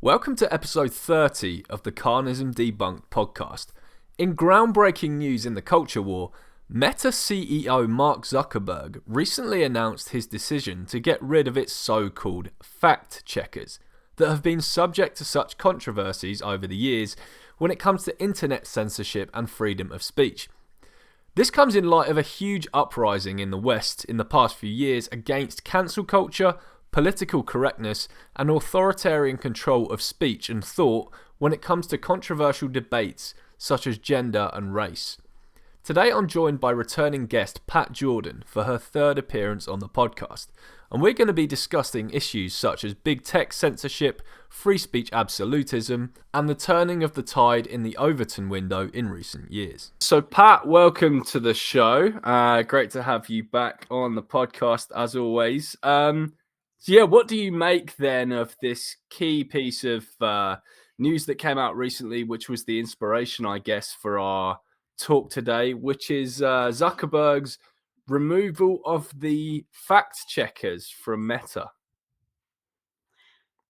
Welcome to episode 30 of the Carnism Debunked podcast. In groundbreaking news in the culture war, Meta CEO Mark Zuckerberg recently announced his decision to get rid of its so-called fact checkers that have been subject to such controversies over the years when it comes to internet censorship and freedom of speech. This comes in light of a huge uprising in the West in the past few years against cancel culture, political correctness, and authoritarian control of speech and thought when it comes to controversial debates such as gender and race. Today I'm joined by returning guest Pat Jordan for her third appearance on the podcast, and we're going to be discussing issues such as big tech censorship, free speech absolutism, and the turning of the tide in the Overton window in recent years. So Pat, welcome to the show. Great to have you back on the podcast as always. What do you make then of this key piece of news that came out recently, which was the inspiration, I guess, for our talk today, which is Zuckerberg's removal of the fact checkers from Meta?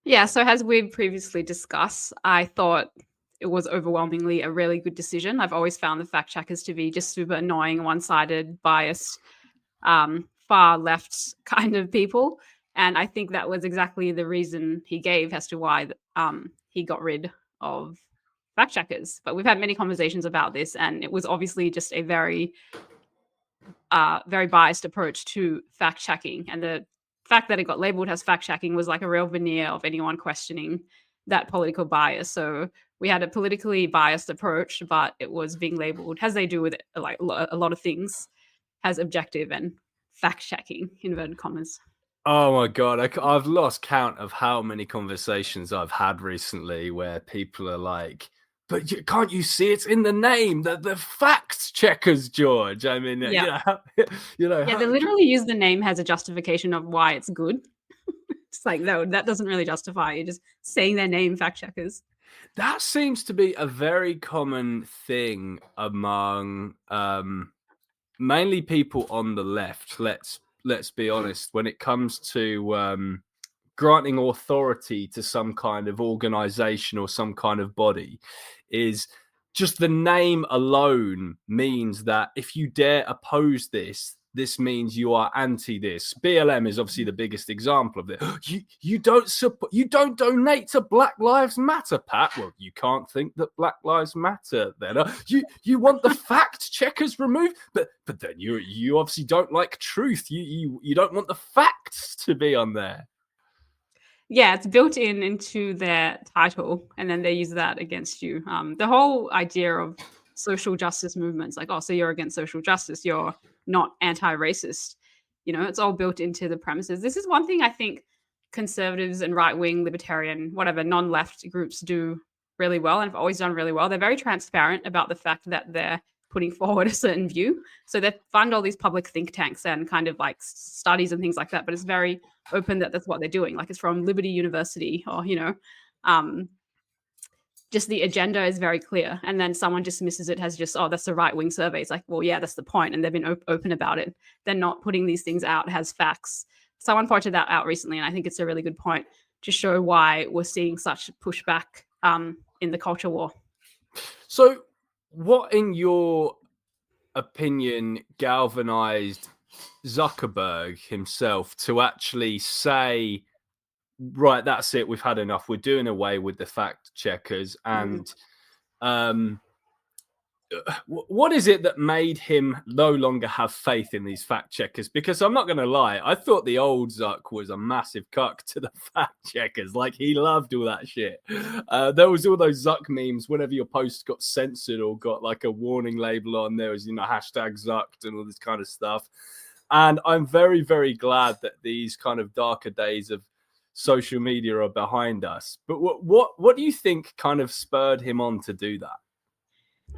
Yeah, so as we've previously discussed, I thought it was overwhelmingly a really good decision. I've always found the fact checkers to be just super annoying, one-sided, biased, far left kind of people. And I think that was exactly the reason he gave as to why he got rid of fact checkers. But we've had many conversations about this, and it was obviously just a very, very biased approach to fact checking. And the fact that it got labeled as fact checking was like a real veneer of anyone questioning that political bias. So we had a politically biased approach, but it was being labeled, as they do with like a lot of things, as objective and fact checking, inverted commas. Oh my God, I've lost count of how many conversations I've had recently where people are like, but can't you see it's in the name, the fact checkers, George? I mean, Yeah. Yeah, they literally use the name as a justification of why it's good. It's like, no, that doesn't really justify it. Just saying their name, fact checkers. That seems to be a very common thing among mainly people on the left. Let's be honest. When it comes to granting authority to some kind of organization or some kind of body, is just the name alone means that if you dare oppose this means you are anti this. BLM is obviously the biggest example of it. You don't donate to Black Lives Matter, Pat. Well, you can't think that Black Lives Matter then. You want the fact checkers removed, but then you obviously don't like truth. You don't want the facts to be on there. Yeah, it's built into their title, and then they use that against you. The whole idea of social justice movements, like, oh, so you're against social justice, you're not anti-racist. You know, it's all built into the premises. This is one thing I think conservatives and right-wing, libertarian, whatever, non-left groups do really well, and have always done really well. They're very transparent about the fact that they're putting forward a certain view. So they fund all these public think tanks and kind of like studies and things like that, but it's very open that that's what they're doing. Like it's from Liberty University or, just the agenda is very clear. And then someone dismisses it as just, oh, that's a right-wing survey. It's like, well, yeah, that's the point. And they've been open about it. They're not putting these things out as facts. Someone pointed that out recently, and I think it's a really good point to show why we're seeing such pushback in the culture war. So what, in your opinion, galvanized Zuckerberg himself to actually say, right, that's it, we've had enough, we're doing away with the fact checkers? And what is it that made him no longer have faith in these fact checkers? Because I'm not going to lie, I thought the old Zuck was a massive cuck to the fact checkers. Like, he loved all that shit. There was all those Zuck memes whenever your post got censored or got like a warning label on, there was, hashtag Zucked and all this kind of stuff. And I'm very, very glad that these kind of darker days of social media are behind us. But what do you think kind of spurred him on to do that?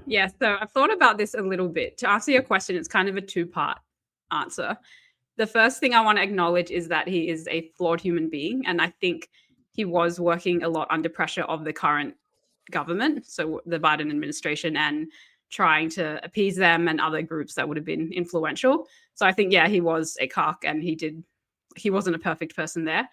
Yeah, so I've thought about this a little bit. To answer your question, it's kind of a two-part answer. The first thing I want to acknowledge is that he is a flawed human being, and I think he was working a lot under pressure of the current government, so the Biden administration, and trying to appease them and other groups that would have been influential. So I think, yeah, he was a cuck, and he wasn't a perfect person there.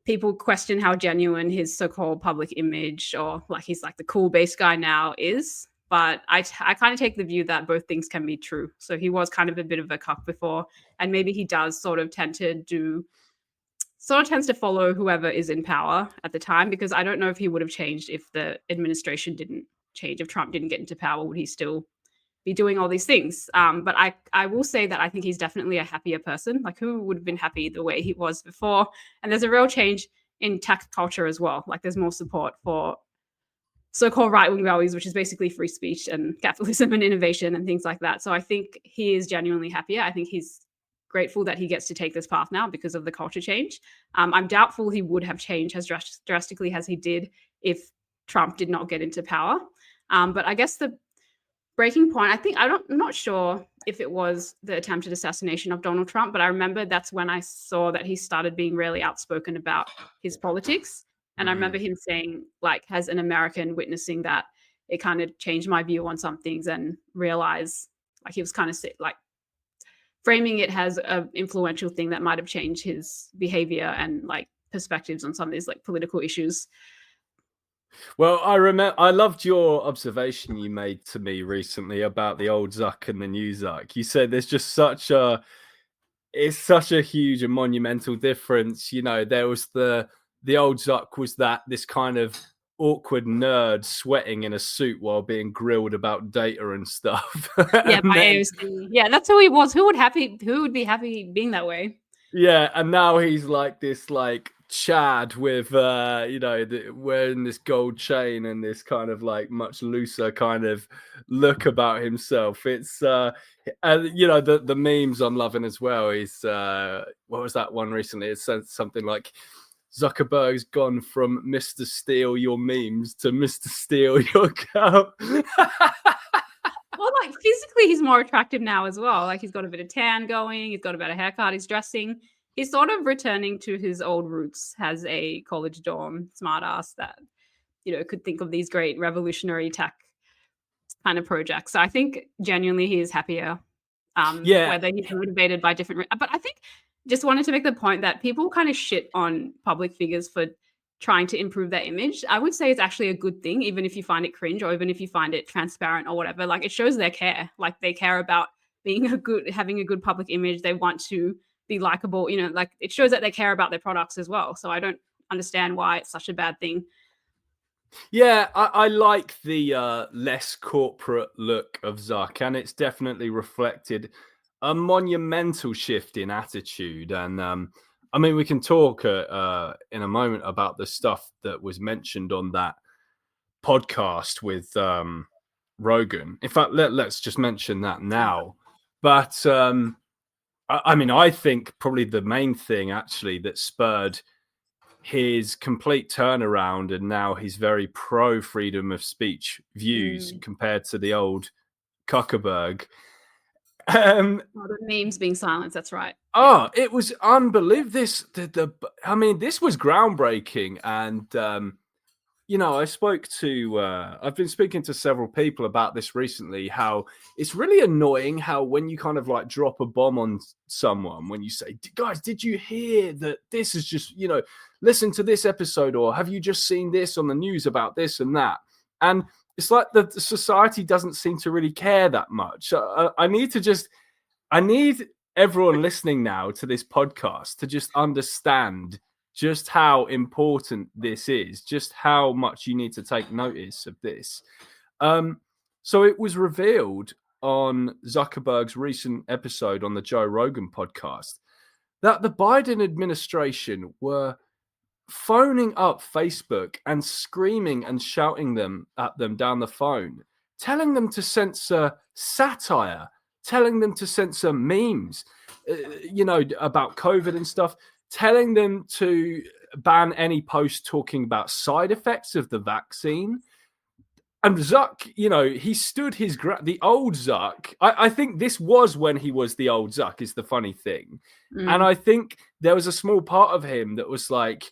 people question how genuine his so-called public image, or like he's like the cool base guy now, is. But I kind of take the view that both things can be true. So he was kind of a bit of a cuck before, and maybe he does tends to follow whoever is in power at the time, because I don't know if he would have changed if the administration didn't change. If Trump didn't get into power, would he still be doing all these things? But I will say that I think he's definitely a happier person. Like, who would have been happy the way he was before? And there's a real change in tech culture as well. Like, there's more support for so-called right-wing values, which is basically free speech and capitalism and innovation and things like that. So I think he is genuinely happier. I think he's grateful that he gets to take this path now because of the culture change. I'm doubtful he would have changed as drastically as he did if Trump did not get into power. But I guess the breaking point, I'm not sure if it was the attempted assassination of Donald Trump, but I remember that's when I saw that he started being really outspoken about his politics. And I remember him saying, like, as an American witnessing that, it kind of changed my view on some things, and realize, like, he was kind of like framing it as an influential thing that might have changed his behavior and like perspectives on some of these like political issues. Well, I loved your observation you made to me recently about the old Zuck and the new Zuck. You said there's just it's such a huge and monumental difference. You know, there was the old Zuck was this kind of awkward nerd sweating in a suit while being grilled about data and stuff. Yeah, by AOC. Yeah, that's who he was. Who would be happy being that way? Yeah, and now he's like this like Chad with wearing this gold chain and this kind of like much looser kind of look about himself. It's the memes I'm loving as well is what was that one recently? It said something like Zuckerberg's gone from Mr. Steal Your Memes to Mr. Steal Your Cow. Well, like, physically, he's more attractive now as well. Like, he's got a bit of tan going. He's got a better haircut. He's dressing. He's sort of returning to his old roots as a college dorm smartass that, could think of these great revolutionary tech kind of projects. So I think genuinely he is happier. Whether he's motivated by different... But I think just wanted to make the point that people kind of shit on public figures for trying to improve their image. I would say it's actually a good thing, even if you find it cringe or even if you find it transparent or whatever. Like, it shows they care. Like, they care about having a good public image. They want to be likable. Like, it shows that they care about their products as well. So I don't understand why it's such a bad thing. Yeah, I like the less corporate look of Zuck, and it's definitely reflected a monumental shift in attitude. And I mean, we can talk in a moment about the stuff that was mentioned on that podcast with Rogan. In fact, let's just mention that now. But I mean, I think probably the main thing actually that spurred his complete turnaround, and now he's very pro freedom of speech views compared to the old Zuckerberg. The memes being silenced, that's right. Oh, it was unbelievable. This was groundbreaking. And I've been speaking to several people about this recently, how it's really annoying how when you kind of like drop a bomb on someone, when you say, guys, did you hear that this is just, listen to this episode, or have you just seen this on the news about this and that? And it's like the society doesn't seem to really care that much. I need everyone listening now to this podcast to just understand just how important this is, just how much you need to take notice of this. So it was revealed on Zuckerberg's recent episode on the Joe Rogan podcast that the Biden administration were phoning up Facebook and screaming and shouting at them down the phone, telling them to censor satire, telling them to censor memes, about COVID and stuff, telling them to ban any post talking about side effects of the vaccine. And Zuck, he stood the old Zuck. I think this was when he was the old Zuck, is the funny thing. And I think there was a small part of him that was like,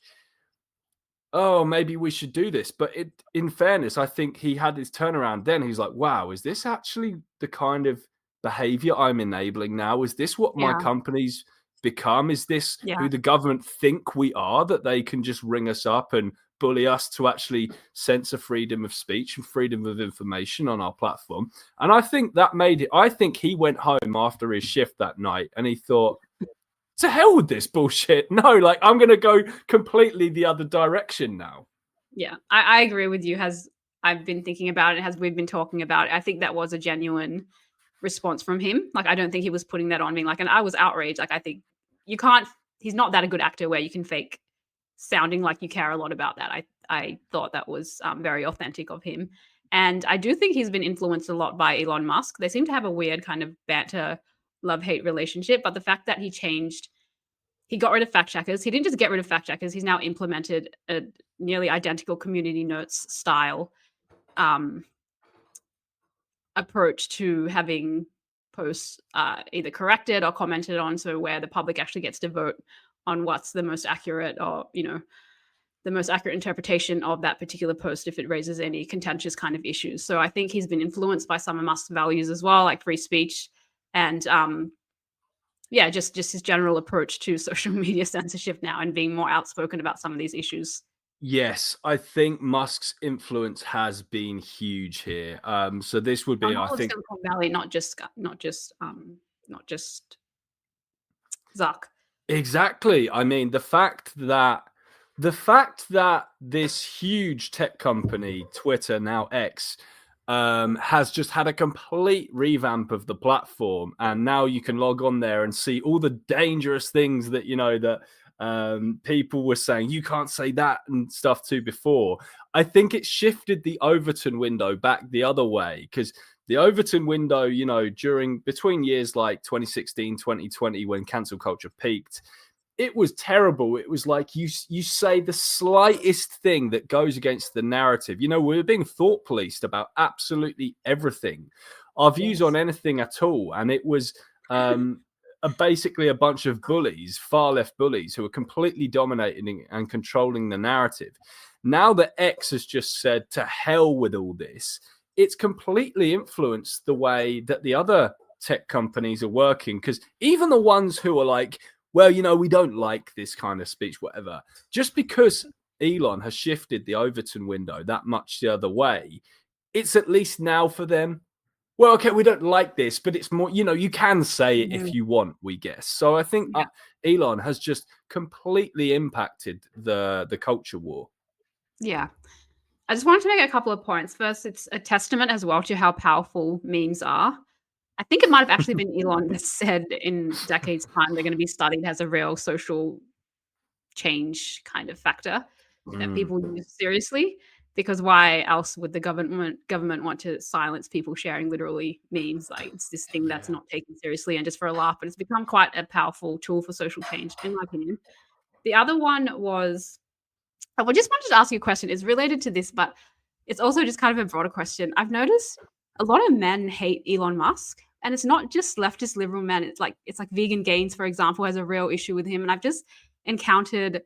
oh, maybe we should do this. But in fairness, I think he had his turnaround then. He's like, wow, is this actually the kind of behavior I'm enabling now? Is this what my company's become? Is this Yeah. who the government think we are, that they can just ring us up and bully us to actually censor freedom of speech and freedom of information on our platform? And I think that made it. I think he went home after his shift that night and he thought, to hell with this bullshit. No, like, I'm going to go completely the other direction now. Yeah, I agree with you. I've been thinking about it, as we've been talking about it, I think that was a genuine response from him. Like, I don't think he was putting that on being like, and I was outraged. Like, I think you can't, he's not that a good actor where you can fake sounding like you care a lot about that. I thought that was very authentic of him. And I do think he's been influenced a lot by Elon Musk. They seem to have a weird kind of banter, love-hate relationship. But the fact that he got rid of fact checkers. He didn't just get rid of fact checkers. He's now implemented a nearly identical community notes style approach to having posts either corrected or commented on. So where the public actually gets to vote on what's the most accurate, or, the most accurate interpretation of that particular post if it raises any contentious kind of issues. So I think he's been influenced by some of Musk's values as well, like free speech and just his general approach to social media censorship now and being more outspoken about some of these issues. Yes, I think Musk's influence has been huge here. So this would be, I think, Silicon Valley, not just Zuck. Exactly. I mean, the fact that this huge tech company, Twitter, now X, has just had a complete revamp of the platform, and now you can log on there and see all the dangerous things that people were saying you can't say that and stuff to before. I think it shifted the Overton window back the other way, because the Overton window, between years like 2016, 2020, when cancel culture peaked, it was terrible. It was like you say the slightest thing that goes against the narrative. We were being thought policed about absolutely everything, our views on anything at all. And it was basically a bunch of bullies, far left bullies, who are completely dominating and controlling the narrative. Now that X has just said to hell with all this, it's completely influenced the way that the other tech companies are working. Because even the ones who are like, well, we don't like this kind of speech, whatever, just because Elon has shifted the Overton window that much the other way, it's at least now for them, well, okay, we don't like this, but it's more, you can say it if you want, we guess. So I think Elon has just completely impacted the culture war. Yeah. I just wanted to make a couple of points. First, it's a testament as well to how powerful memes are. I think it might have actually been Elon that said in decades' time they're going to be studied as a real social change kind of factor that people use seriously. Because why else would the government want to silence people sharing literally memes? Like, it's this thing that's not taken seriously and just for a laugh, but it's become quite a powerful tool for social change, in my opinion. The other one was, I just wanted to ask you a question. It's related to this, but it's also just kind of a broader question. I've noticed a lot of men hate Elon Musk, and it's not just leftist liberal men. It's like Vegan Gains, for example, has a real issue with him. And I've just encountered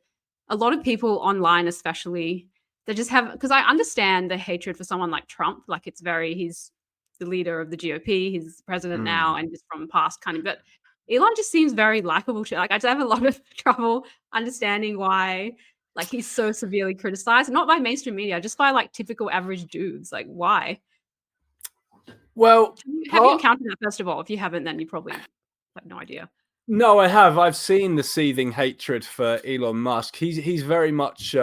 a lot of people online, especially, that just have, because I understand the hatred for someone like Trump. Like, he's the leader of the GOP, he's president now, and just from past kind of, but Elon just seems very likable. Like, I just have a lot of trouble understanding why, like, he's so severely criticized, not by mainstream media, just by like typical average dudes. Like, why? Well, have you encountered that, first of all? If you haven't, then you probably have no idea. No, I have. I've seen the seething hatred for Elon Musk. He's very much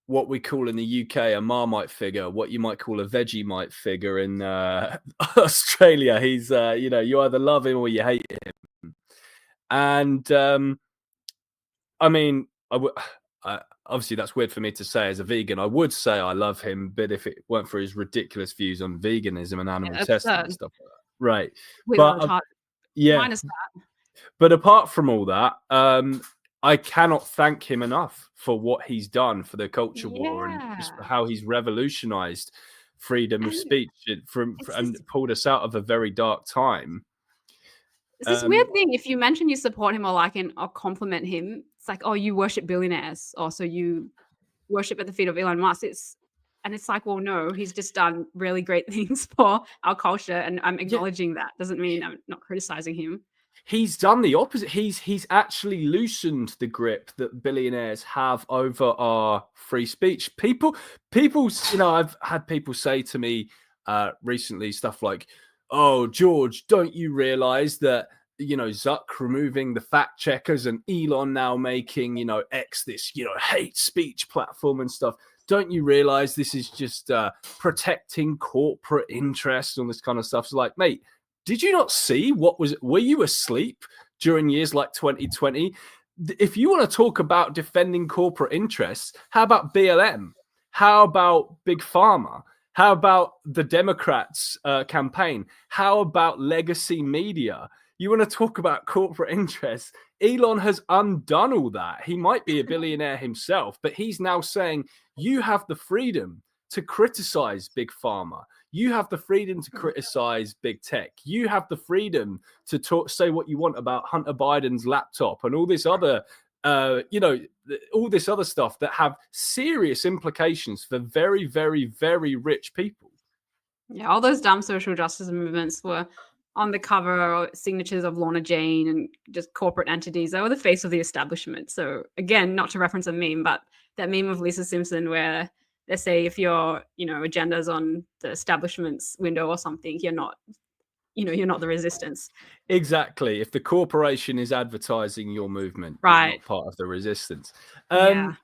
what we call in the UK a Marmite figure, what you might call a Vegemite figure in Australia. He's you either love him or you hate him. And I mean, obviously that's weird for me to say as a vegan. I would say I love him, but if it weren't for his ridiculous views on veganism and animal testing and stuff like that, right? Minus that. But apart from all that, I cannot thank him enough for what he's done for the culture war and just how he's revolutionized freedom of speech and pulled us out of a very dark time. It's this weird thing. If you mention you support him or like him or compliment him, it's like, oh, you worship billionaires, or so you worship at the feet of Elon Musk. It's like, well, no, he's just done really great things for our culture, and I'm acknowledging that. Doesn't mean I'm not criticizing him. he's done the opposite. He's actually loosened the grip that billionaires have over our free speech. People, I've had people say to me recently stuff like, "Oh, George, don't you realize that Zuck removing the fact checkers and Elon now making X this hate speech platform and stuff? Don't you realize this is just protecting corporate interests and this kind of stuff?" So like, mate, did you not see were you asleep during years like 2020? If you want to talk about defending corporate interests, how about BLM? How about Big Pharma? How about the Democrats' campaign? How about legacy media? You want to talk about corporate interests? Elon has undone all that. He might be a billionaire himself, but he's now saying you have the freedom to criticize Big Pharma. You have the freedom to criticize big tech. You have the freedom to say what you want about Hunter Biden's laptop and all this other, all this other stuff that have serious implications for very, very, very rich people. Yeah, all those dumb social justice movements were on the cover or signatures of Lorna Jane and just corporate entities. They were the face of the establishment. So again, not to reference a meme, but that meme of Lisa Simpson where they say if your agenda's on the establishment's window or something, you're not the resistance. Exactly. If the corporation is advertising your movement, right, you're not part of the resistance. Yeah.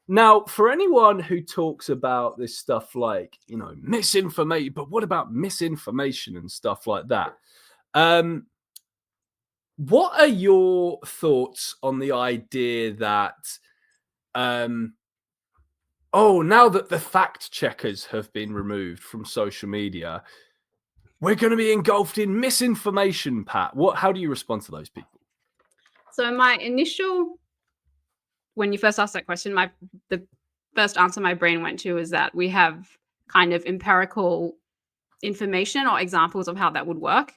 Now, for anyone who talks about this stuff like, misinformation, but what about misinformation and stuff like that? What are your thoughts on the idea that, now that the fact checkers have been removed from social media, we're going to be engulfed in misinformation, Pat? How do you respond to those people? So my initial, when you first asked that question, the first answer my brain went to is that we have kind of empirical information or examples of how that would work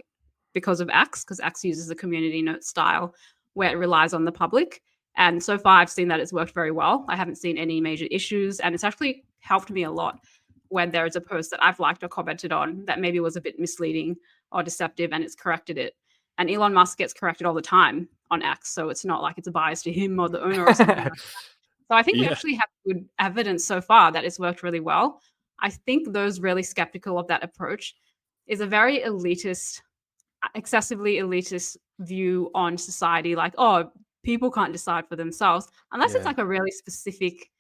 because of X, because X uses the community note style where it relies on the public. And so far, I've seen that it's worked very well. I haven't seen any major issues, and it's actually helped me a lot when there is a post that I've liked or commented on that maybe was a bit misleading or deceptive, and it's corrected it. And Elon Musk gets corrected all the time on X, so it's not like it's a bias to him or the owner or something like that. So I think we actually have good evidence so far that it's worked really well. I think those really skeptical of that approach is a very elitist, excessively elitist view on society, like, oh, people can't decide for themselves, unless it's like a really specific,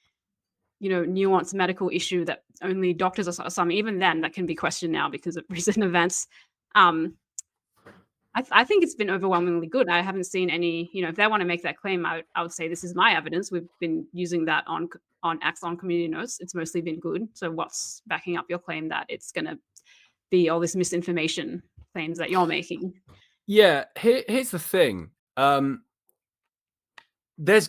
nuanced medical issue that only doctors or some, even then that can be questioned now because of recent events. I think it's been overwhelmingly good. I haven't seen any, if they want to make that claim, I would say this is my evidence. We've been using that on X on community notes. It's mostly been good. So what's backing up your claim that it's going to be all this misinformation claims that you're making? Yeah, here's the thing. This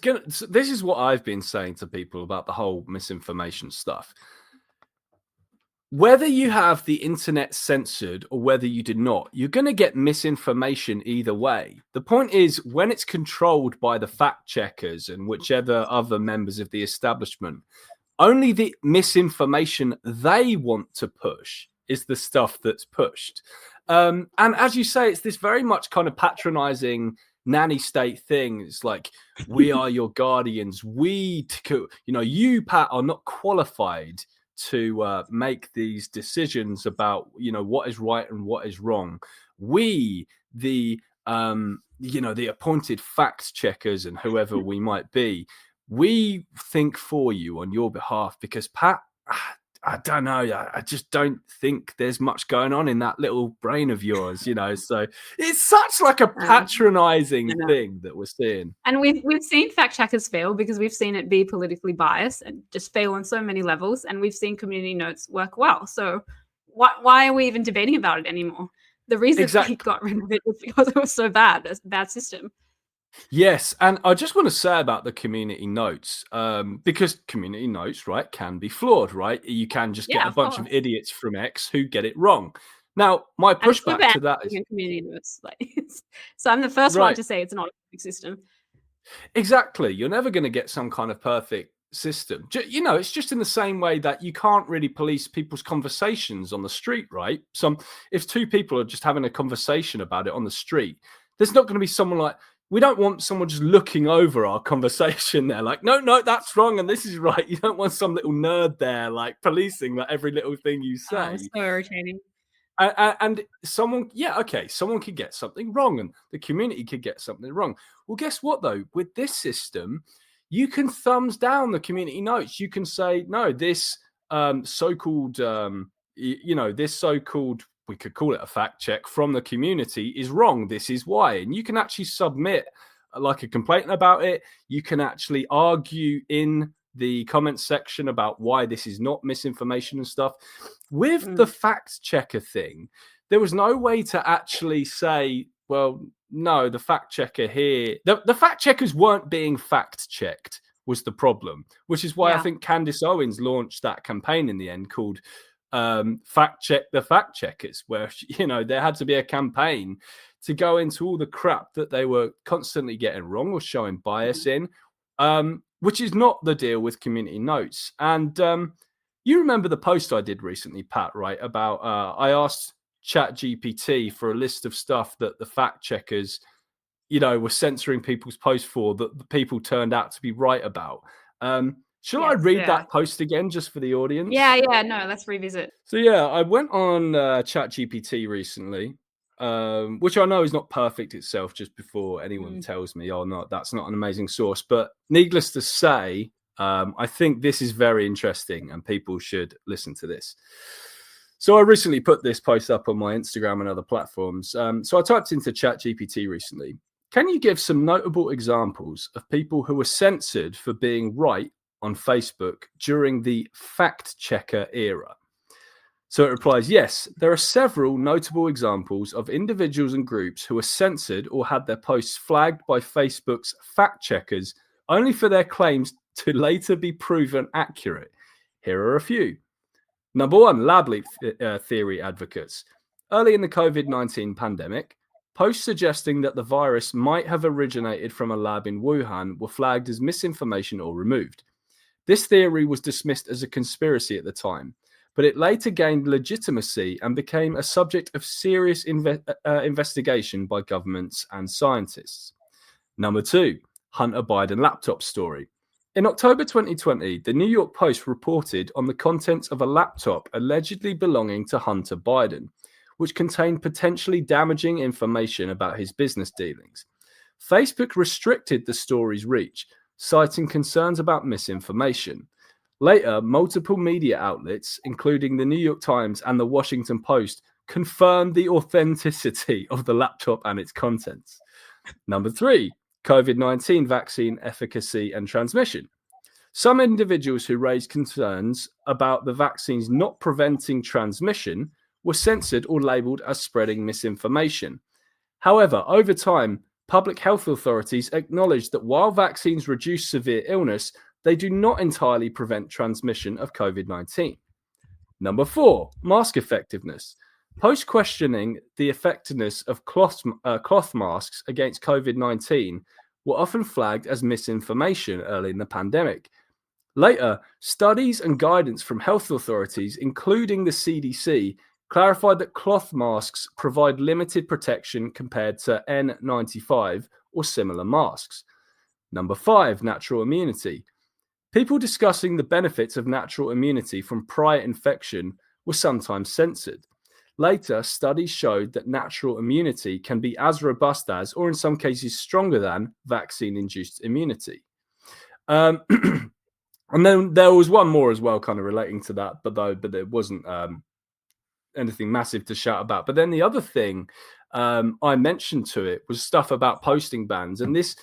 is what I've been saying to people about the whole misinformation stuff. Whether you have the internet censored or whether you do not, you're going to get misinformation either way. The point is, when it's controlled by the fact checkers and whichever other members of the establishment, only the misinformation they want to push is the stuff that's pushed. And as you say, it's this very much kind of patronizing nanny state thing. It's like, we are your guardians. You, Pat, are not qualified to make these decisions about what is right and what is wrong. We, the appointed fact checkers and whoever we might be, we think for you on your behalf, because Pat, I don't know, I just don't think there's much going on in that little brain of yours, so it's such like a patronizing thing that we're seeing. And we've seen fact checkers fail because we've seen it be politically biased and just fail on so many levels, and we've seen community notes work well. So why are we even debating about it anymore? The reason we got rid of it was because it was so bad, a bad system. Yes, and I just want to say about the community notes, because community notes, right, can be flawed, right? You can just get a bunch of idiots from X who get it wrong. Now, my pushback to that is community notes. So I'm the first one to say it's not a perfect system. Exactly. You're never going to get some kind of perfect system. It's just in the same way that you can't really police people's conversations on the street, right? If two people are just having a conversation about it on the street, There's not going to be someone like, we don't want someone just looking over our conversation there, like, no, that's wrong and this is right. You don't want some little nerd there, like policing like every little thing you say. Oh, so irritating. And someone could get something wrong and the community could get something wrong. Well, guess what, though? With this system, you can thumbs down the community notes. You can say, no, this so-called, we could call it a fact check from the community is wrong. This is why. And you can actually submit like a complaint about it. You can actually argue in the comments section about why this is not misinformation and stuff. With the fact checker thing, there was no way to actually say, well, no, the fact checker here, the fact checkers weren't being fact checked was the problem, which is why I think Candace Owens launched that campaign in the end called Fact Check the Fact Checkers, where, you know, there had to be a campaign to go into all the crap that they were constantly getting wrong or showing bias in, which is not the deal with community notes. And you remember the post I did recently, Pat, right? About I asked ChatGPT for a list of stuff that the fact checkers, you know, were censoring people's posts for that the people turned out to be right about. Shall I read that post again just for the audience? Yeah, no, let's revisit. So I went on ChatGPT recently, which I know is not perfect itself, just before anyone tells me, oh, no, that's not an amazing source. But needless to say, I think this is very interesting and people should listen to this. So I recently put this post up on my Instagram and other platforms. So I typed into ChatGPT recently. Can you give some notable examples of people who were censored for being right on Facebook during the fact checker era? So it replies, yes, there are several notable examples of individuals and groups who were censored or had their posts flagged by Facebook's fact checkers only for their claims to later be proven accurate. Here are a few. Number one, lab leak theory advocates. Early in the COVID-19 pandemic, posts suggesting that the virus might have originated from a lab in Wuhan were flagged as misinformation or removed. This theory was dismissed as a conspiracy at the time, but it later gained legitimacy and became a subject of serious investigation by governments and scientists. Number two, Hunter Biden laptop story. In October 2020, the New York Post reported on the contents of a laptop allegedly belonging to Hunter Biden, which contained potentially damaging information about his business dealings. Facebook restricted the story's reach, citing concerns about misinformation. Later, multiple media outlets, including the New York Times and the Washington Post, confirmed the authenticity of the laptop and its contents. Number three, COVID-19 vaccine efficacy and transmission. Some individuals who raised concerns about the vaccines not preventing transmission were censored or labeled as spreading misinformation. However, over time, public health authorities acknowledged that while vaccines reduce severe illness, they do not entirely prevent transmission of COVID-19. Number four, mask effectiveness. Post questioning the effectiveness of cloth masks against COVID-19 were often flagged as misinformation early in the pandemic. Later, studies and guidance from health authorities, including the CDC, clarified that cloth masks provide limited protection compared to N95 or similar masks. Number five, natural immunity. People discussing the benefits of natural immunity from prior infection were sometimes censored. Later, studies showed that natural immunity can be as robust as, or in some cases stronger than, vaccine-induced immunity. And then there was one more as well, kind of relating to that, but it wasn't anything massive to shout about. But then the other thing I mentioned to it was stuff about posting bans, and this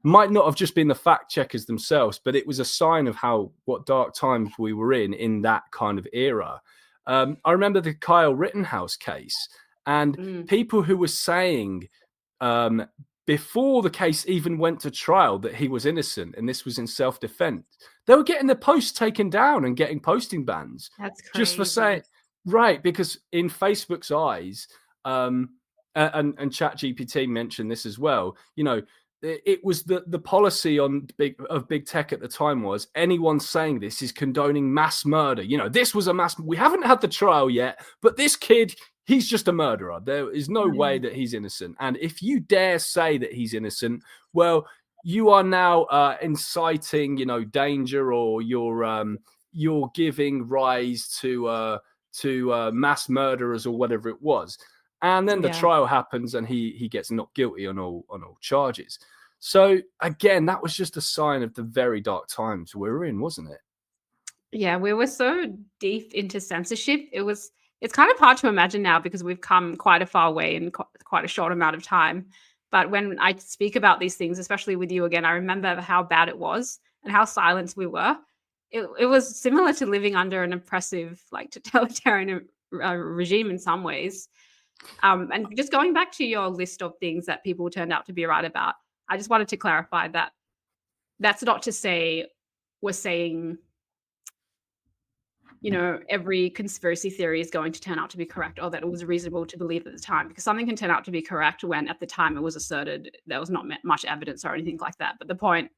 might not have just been the fact checkers themselves, but it was a sign of what dark times we were in that kind of era. I remember the Kyle Rittenhouse case, and people who were saying before the case even went to trial that he was innocent and this was in self-defense, they were getting their posts taken down and getting posting bans. That's crazy. Just for saying, right, because in Facebook's eyes, and ChatGPT mentioned this as well, you know, it was the policy of big tech at the time was anyone saying this is condoning mass murder. You know, this was a we haven't had the trial yet, but this kid he's just a murderer. There is no way that he's innocent. And if you dare say that he's innocent, well, you are now inciting, danger, or you're giving rise to mass murderers or whatever it was. And then the trial happens, and he gets not guilty on all charges. So again, that was just a sign of the very dark times we're in, wasn't it? Yeah, we were so deep into censorship. It's kind of hard to imagine now because we've come quite a far way in quite a short amount of time. But when I speak about these things, especially with you again, I remember how bad it was and how silenced we were. It was similar to living under an oppressive, like totalitarian regime in some ways. And just going back to your list of things that people turned out to be right about, I just wanted to clarify that that's not to say we're saying, every conspiracy theory is going to turn out to be correct, or that it was reasonable to believe at the time, because something can turn out to be correct when at the time it was asserted there was not much evidence or anything like that. But the point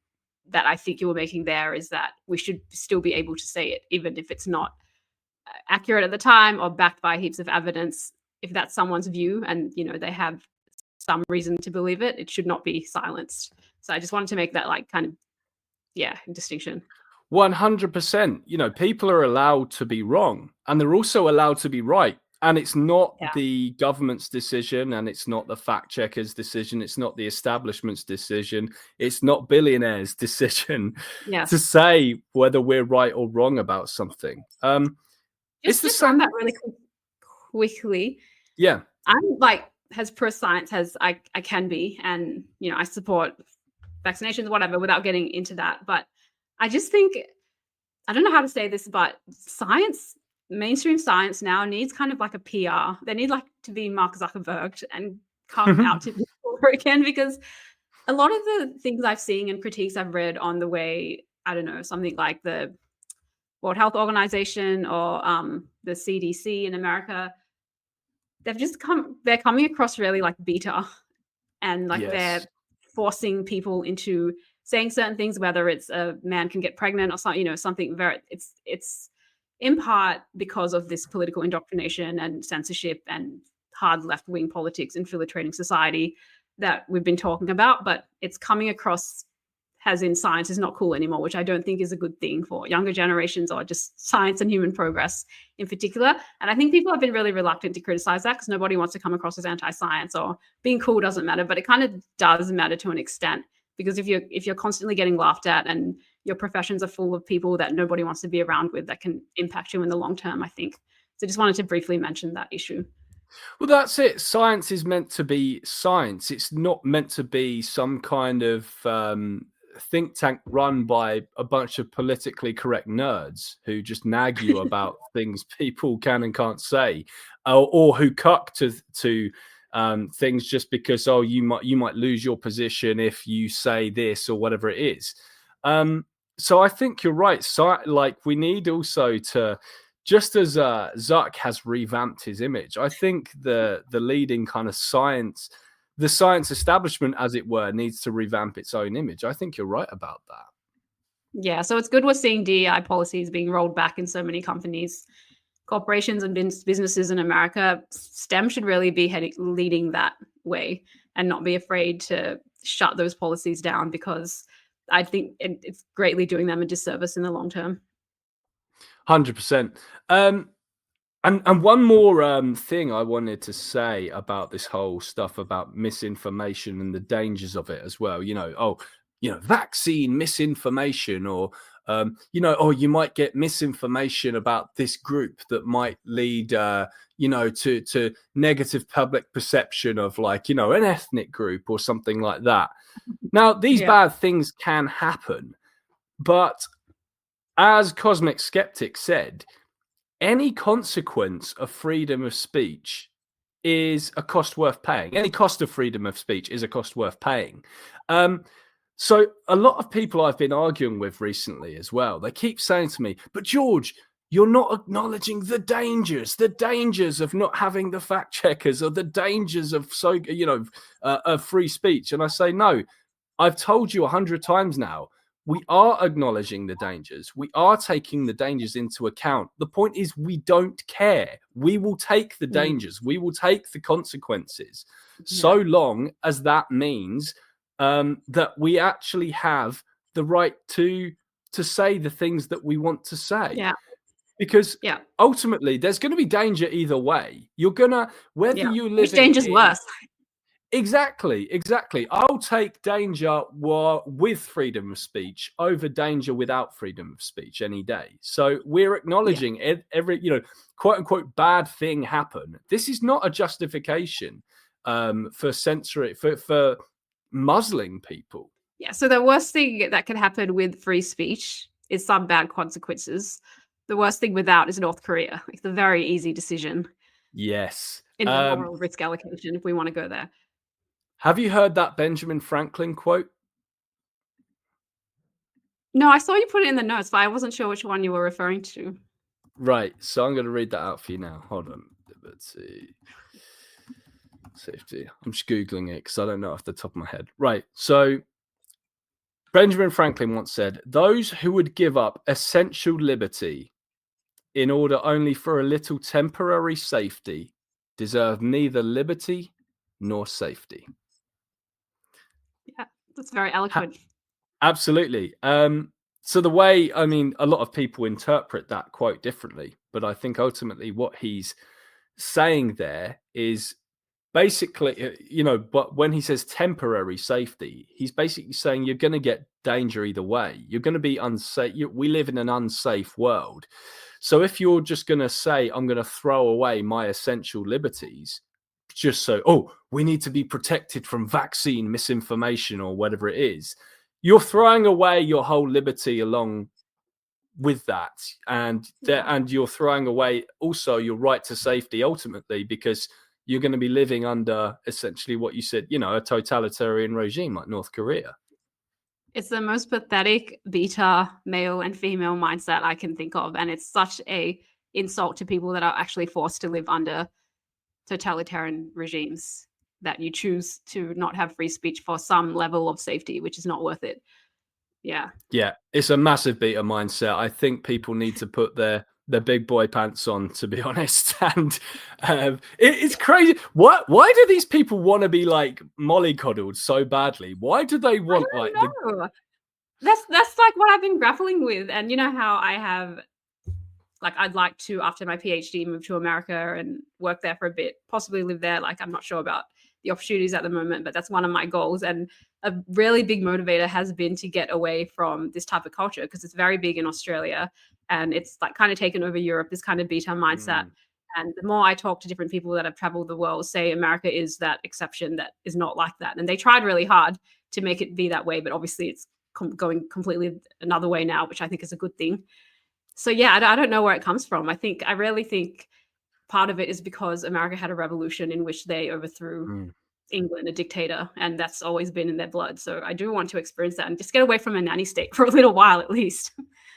that I think you were making there is that we should still be able to say it, even if it's not accurate at the time or backed by heaps of evidence. If that's someone's view and, they have some reason to believe it, it should not be silenced. So I just wanted to make that distinction. 100%. People are allowed to be wrong, and they're also allowed to be right. And it's not the government's decision, and it's not the fact checkers' decision. It's not the establishment's decision. It's not billionaires' decision to say whether we're right or wrong about something. It's the same. That really quickly. Yeah. I'm as pro-science as I can be. And, I support vaccinations, whatever, without getting into that. But I just think, I don't know how to say this, but mainstream science now needs kind of like a PR. They need to be Mark Zuckerberg and come out to people again, because a lot of the things I've seen and critiques I've read on the way, I don't know, something like the World Health Organization or the CDC in America, they're coming across really beta, and they're forcing people into saying certain things, whether it's a man can get pregnant or something, something very, it's in part because of this political indoctrination and censorship and hard left-wing politics infiltrating society that we've been talking about, but it's coming across as in science is not cool anymore, which I don't think is a good thing for younger generations or just science and human progress in particular. And I think people have been really reluctant to criticize that because nobody wants to come across as anti-science, or being cool doesn't matter, but it kind of does matter to an extent, because if you're constantly getting laughed at and your professions are full of people that nobody wants to be around with, that can impact you in the long term, I think. So just wanted to briefly mention that issue. Well, that's it. Science is meant to be science. It's not meant to be some kind of think tank run by a bunch of politically correct nerds who just nag you about things people can and can't say, or who cuck to things just because you might lose your position if you say this or whatever it is. So I think you're right. So we need also to, just as Zuck has revamped his image, I think the leading kind of science, the science establishment, as it were, needs to revamp its own image. I think you're right about that. Yeah, so it's good we're seeing DEI policies being rolled back in so many companies, corporations and businesses in America. STEM should really be leading that way and not be afraid to shut those policies down, because I think it's greatly doing them a disservice in the long term. 100%. And one more thing I wanted to say about this whole stuff about misinformation and the dangers of it as well. Vaccine misinformation, or you might get misinformation about this group that might lead to negative public perception of an ethnic group or something like that. Now, these bad things can happen, but as Cosmic Skeptic said, any consequence of freedom of speech is a cost worth paying. Any cost of freedom of speech is a cost worth paying. So a lot of people I've been arguing with recently as well, they keep saying to me, but George, you're not acknowledging the dangers of not having the fact checkers, or the dangers of of free speech. And I say, no, I've told you 100 times now, we are acknowledging the dangers. We are taking the dangers into account. The point is, we don't care. We will take the dangers. We will take the consequences, so long as that means that we actually have the right to say the things that we want to say. Yeah. Because ultimately, there's going to be danger either way. You're gonna, whether you live which danger's worse. Exactly. I'll take danger with freedom of speech over danger without freedom of speech any day. So we're acknowledging every, quote unquote, bad thing happen. This is not a justification for censoring, for muzzling people. Yeah. So the worst thing that can happen with free speech is some bad consequences. The worst thing without is North Korea. It's a very easy decision. Yes. In the moral risk allocation, if we want to go there. Have you heard that Benjamin Franklin quote? No, I saw you put it in the notes, but I wasn't sure which one you were referring to. Right. So I'm going to read that out for you now. Hold on. Let's see. Safety. I'm just Googling it because I don't know off the top of my head. Right. So Benjamin Franklin once said, "Those who would give up essential liberty in order only for a little temporary safety deserve neither liberty nor safety." Yeah, that's very eloquent. Absolutely. So the way, a lot of people interpret that quite differently, but I think ultimately what he's saying there is basically, but when he says temporary safety, he's basically saying you're going to get danger either way. You're going to be unsafe. We live in an unsafe world. So if you're just going to say, I'm going to throw away my essential liberties, just so, we need to be protected from vaccine misinformation or whatever it is, you're throwing away your whole liberty along with that. And you're throwing away also your right to safety ultimately, because you're going to be living under essentially what you said, a totalitarian regime like North Korea. It's the most pathetic beta male and female mindset I can think of. And it's such a insult to people that are actually forced to live under totalitarian regimes, that you choose to not have free speech for some level of safety, which is not worth it. Yeah. Yeah, it's a massive beta mindset. I think people need to put their big boy pants on, to be honest. And it's crazy. Why do these people want to be like mollycoddled so badly? Why do they want That's like what I've been grappling with. And you know how I have, like, I'd like to, after my PhD, move to America and work there for a bit, possibly live there. Like, I'm not sure about the opportunities at the moment, but that's one of my goals. And a really big motivator has been to get away from this type of culture, because it's very big in Australia and it's like kind of taken over Europe, this kind of beta mindset. And the more I talk to different people that have traveled the world, say America is that exception that is not like that. And they tried really hard to make it be that way, but obviously it's going completely another way now, which I think is a good thing. So yeah, I don't know where it comes from. I really think part of it is because America had a revolution in which they overthrew England, a dictator, and that's always been in their blood. So I do want to experience that and just get away from a nanny state for a little while at least.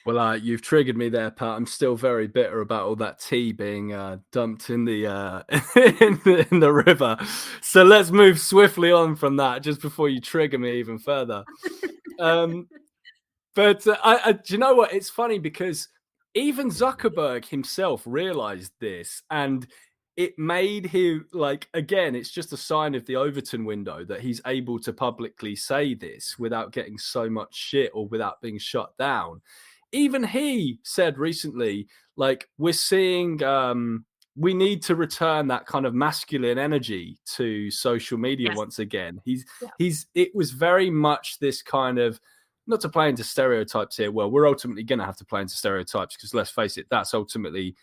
Well, you've triggered me there, Pat. I'm still very bitter about all that tea being dumped in the in the river. So let's move swiftly on from that, just before you trigger me even further. But do you know what? It's funny because even Zuckerberg himself realized this, and it made him, like, again, it's just a sign of the Overton window that he's able to publicly say this without getting so much shit or without being shut down. Even he said recently, like, we're seeing, we need to return that kind of masculine energy to social media once again. It was very much this kind of, not to play into stereotypes here. Well, we're ultimately going to have to play into stereotypes because, let's face it, that's ultimately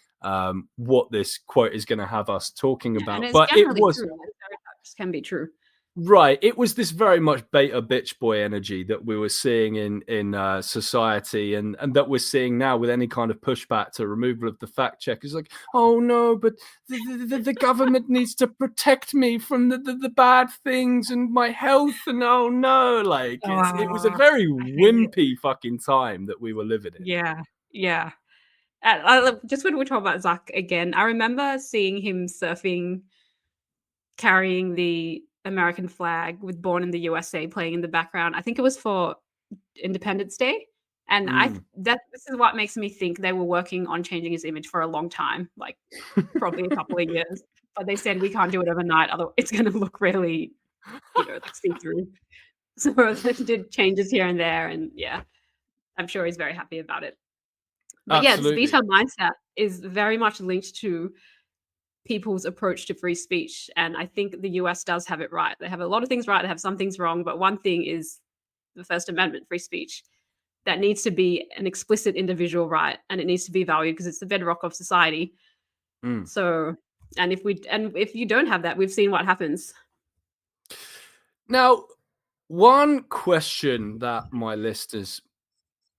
what this quote is going to have us talking about. But it was true. Stereotypes can be true. Right. It was this very much beta bitch boy energy that we were seeing in society, and that we're seeing now with any kind of pushback to removal of the fact check. It's like, oh no, but the government needs to protect me from the bad things and my health, and oh no, like it was a very wimpy fucking time that we were living in. Yeah. Just when we talk about Zuck again, I remember seeing him surfing, carrying the American flag with "Born in the USA" playing in the background. I think it was for Independence Day. And this is what makes me think they were working on changing his image for a long time, like probably a couple of years. But they said we can't do it overnight, otherwise it's going to look really, like see-through. So they did changes here and there, and yeah, I'm sure he's very happy about it. But yeah, this beta mindset is very much linked to people's approach to free speech, and I think the US does have it right. They have a lot of things right, they have some things wrong, but one thing is the First Amendment, free speech. That needs to be an explicit individual right, and it needs to be valued because it's the bedrock of society. So, and if you don't have that, we've seen what happens. Now, one question that my listeners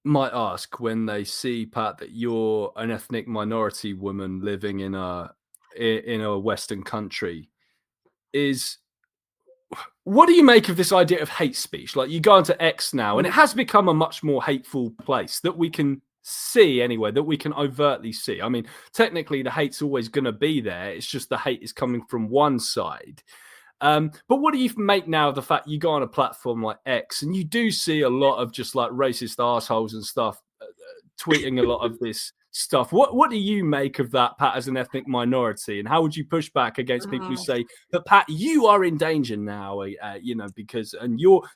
might ask when they see, Pat, that you're an ethnic minority woman living in a Western country is, what do you make of this idea of hate speech? Like, you go into X now, and it has become a much more hateful place that we can see anyway, that we can overtly see. I mean, technically, the hate's always going to be there. It's just the hate is coming from one side. But what do you make now of the fact you go on a platform like X and you do see a lot of just like racist assholes and stuff tweeting a lot of this stuff? What do you make of that, Pat, as an ethnic minority? And how would you push back against people who say that, Pat, you are in danger now, because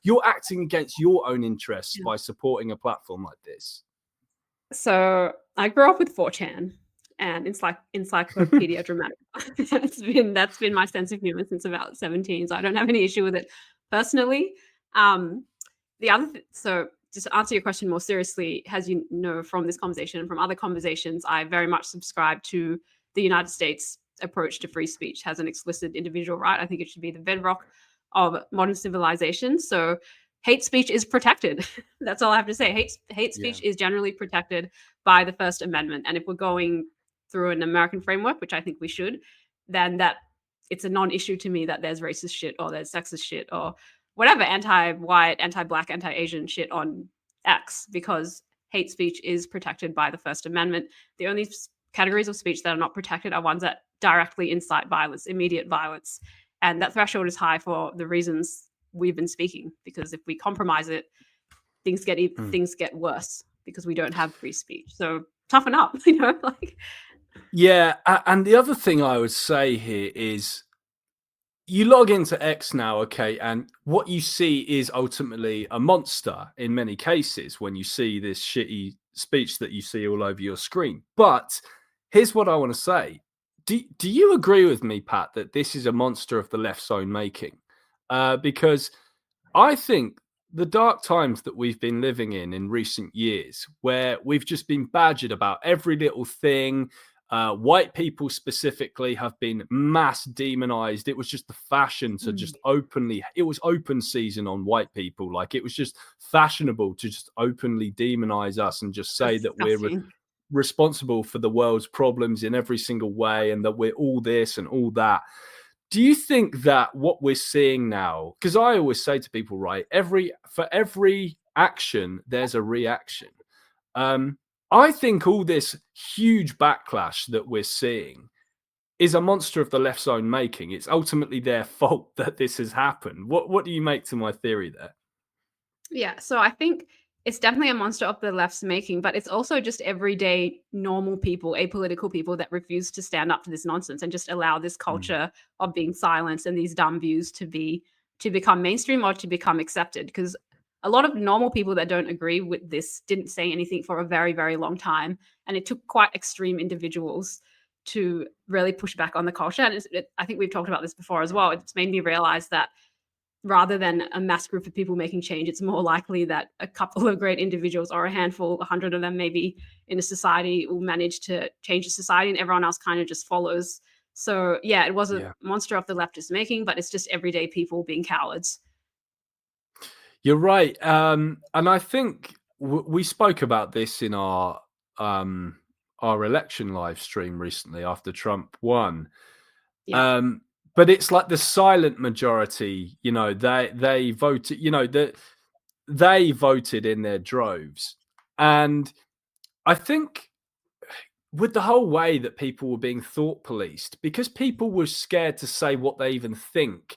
you're acting against your own interests by supporting a platform like this? So I grew up with 4chan and Encyclopedia Dramatica. That's been my sense of humor since about 17, so I don't have any issue with it personally. So just to answer your question more seriously, as you know from this conversation and from other conversations, I very much subscribe to the United States approach to free speech has an explicit individual right. I think it should be the bedrock of modern civilization. So hate speech is protected. That's all I have to say. Hate speech is generally protected by the First Amendment. And if we're going through an American framework, which I think we should, then it's a non-issue to me that there's racist shit or there's sexist shit or whatever anti-white, anti-black, anti-Asian shit on X, because hate speech is protected by the First Amendment. The only categories of speech that are not protected are ones that directly incite violence, immediate violence. And that threshold is high for the reasons we've been speaking, because if we compromise it, things get worse because we don't have free speech. So toughen up, Yeah, and the other thing I would say here is you log into X now, okay, and what you see is ultimately a monster in many cases when you see this shitty speech that you see all over your screen. But here's what I want to say. Do you agree with me, Pat, that this is a monster of the left's own making? Because I think the dark times that we've been living in recent years, where we've just been badgered about every little thing, white people specifically have been mass demonized. It was just the fashion to just it was open season on white people. Like, it was just fashionable to just openly demonize us and just say that we're responsible for the world's problems in every single way and that we're all this and all that. Do you think that what we're seeing now, because I always say to people, right, for every action, there's a reaction. I think all this huge backlash that we're seeing is a monster of the left's own making. It's ultimately their fault that this has happened. What do you make to my theory there? Yeah, so I think it's definitely a monster of the left's making, but it's also just everyday normal people, apolitical people that refuse to stand up to this nonsense and just allow this culture of being silenced and these dumb views to become mainstream or to become accepted. Because a lot of normal people that don't agree with this didn't say anything for a very, very long time. And it took quite extreme individuals to really push back on the culture. And I think we've talked about this before as well. It's made me realize that rather than a mass group of people making change, it's more likely that a couple of great individuals or a handful, 100 of them maybe in a society will manage to change the society, and everyone else kind of just follows. So yeah, it was a monster of the leftist making, but it's just everyday people being cowards. You're right. And I think we spoke about this in our election live stream recently after Trump won. Yeah. But it's like the silent majority, they voted, they voted in their droves. And I think with the whole way that people were being thought policed, because people were scared to say what they even think,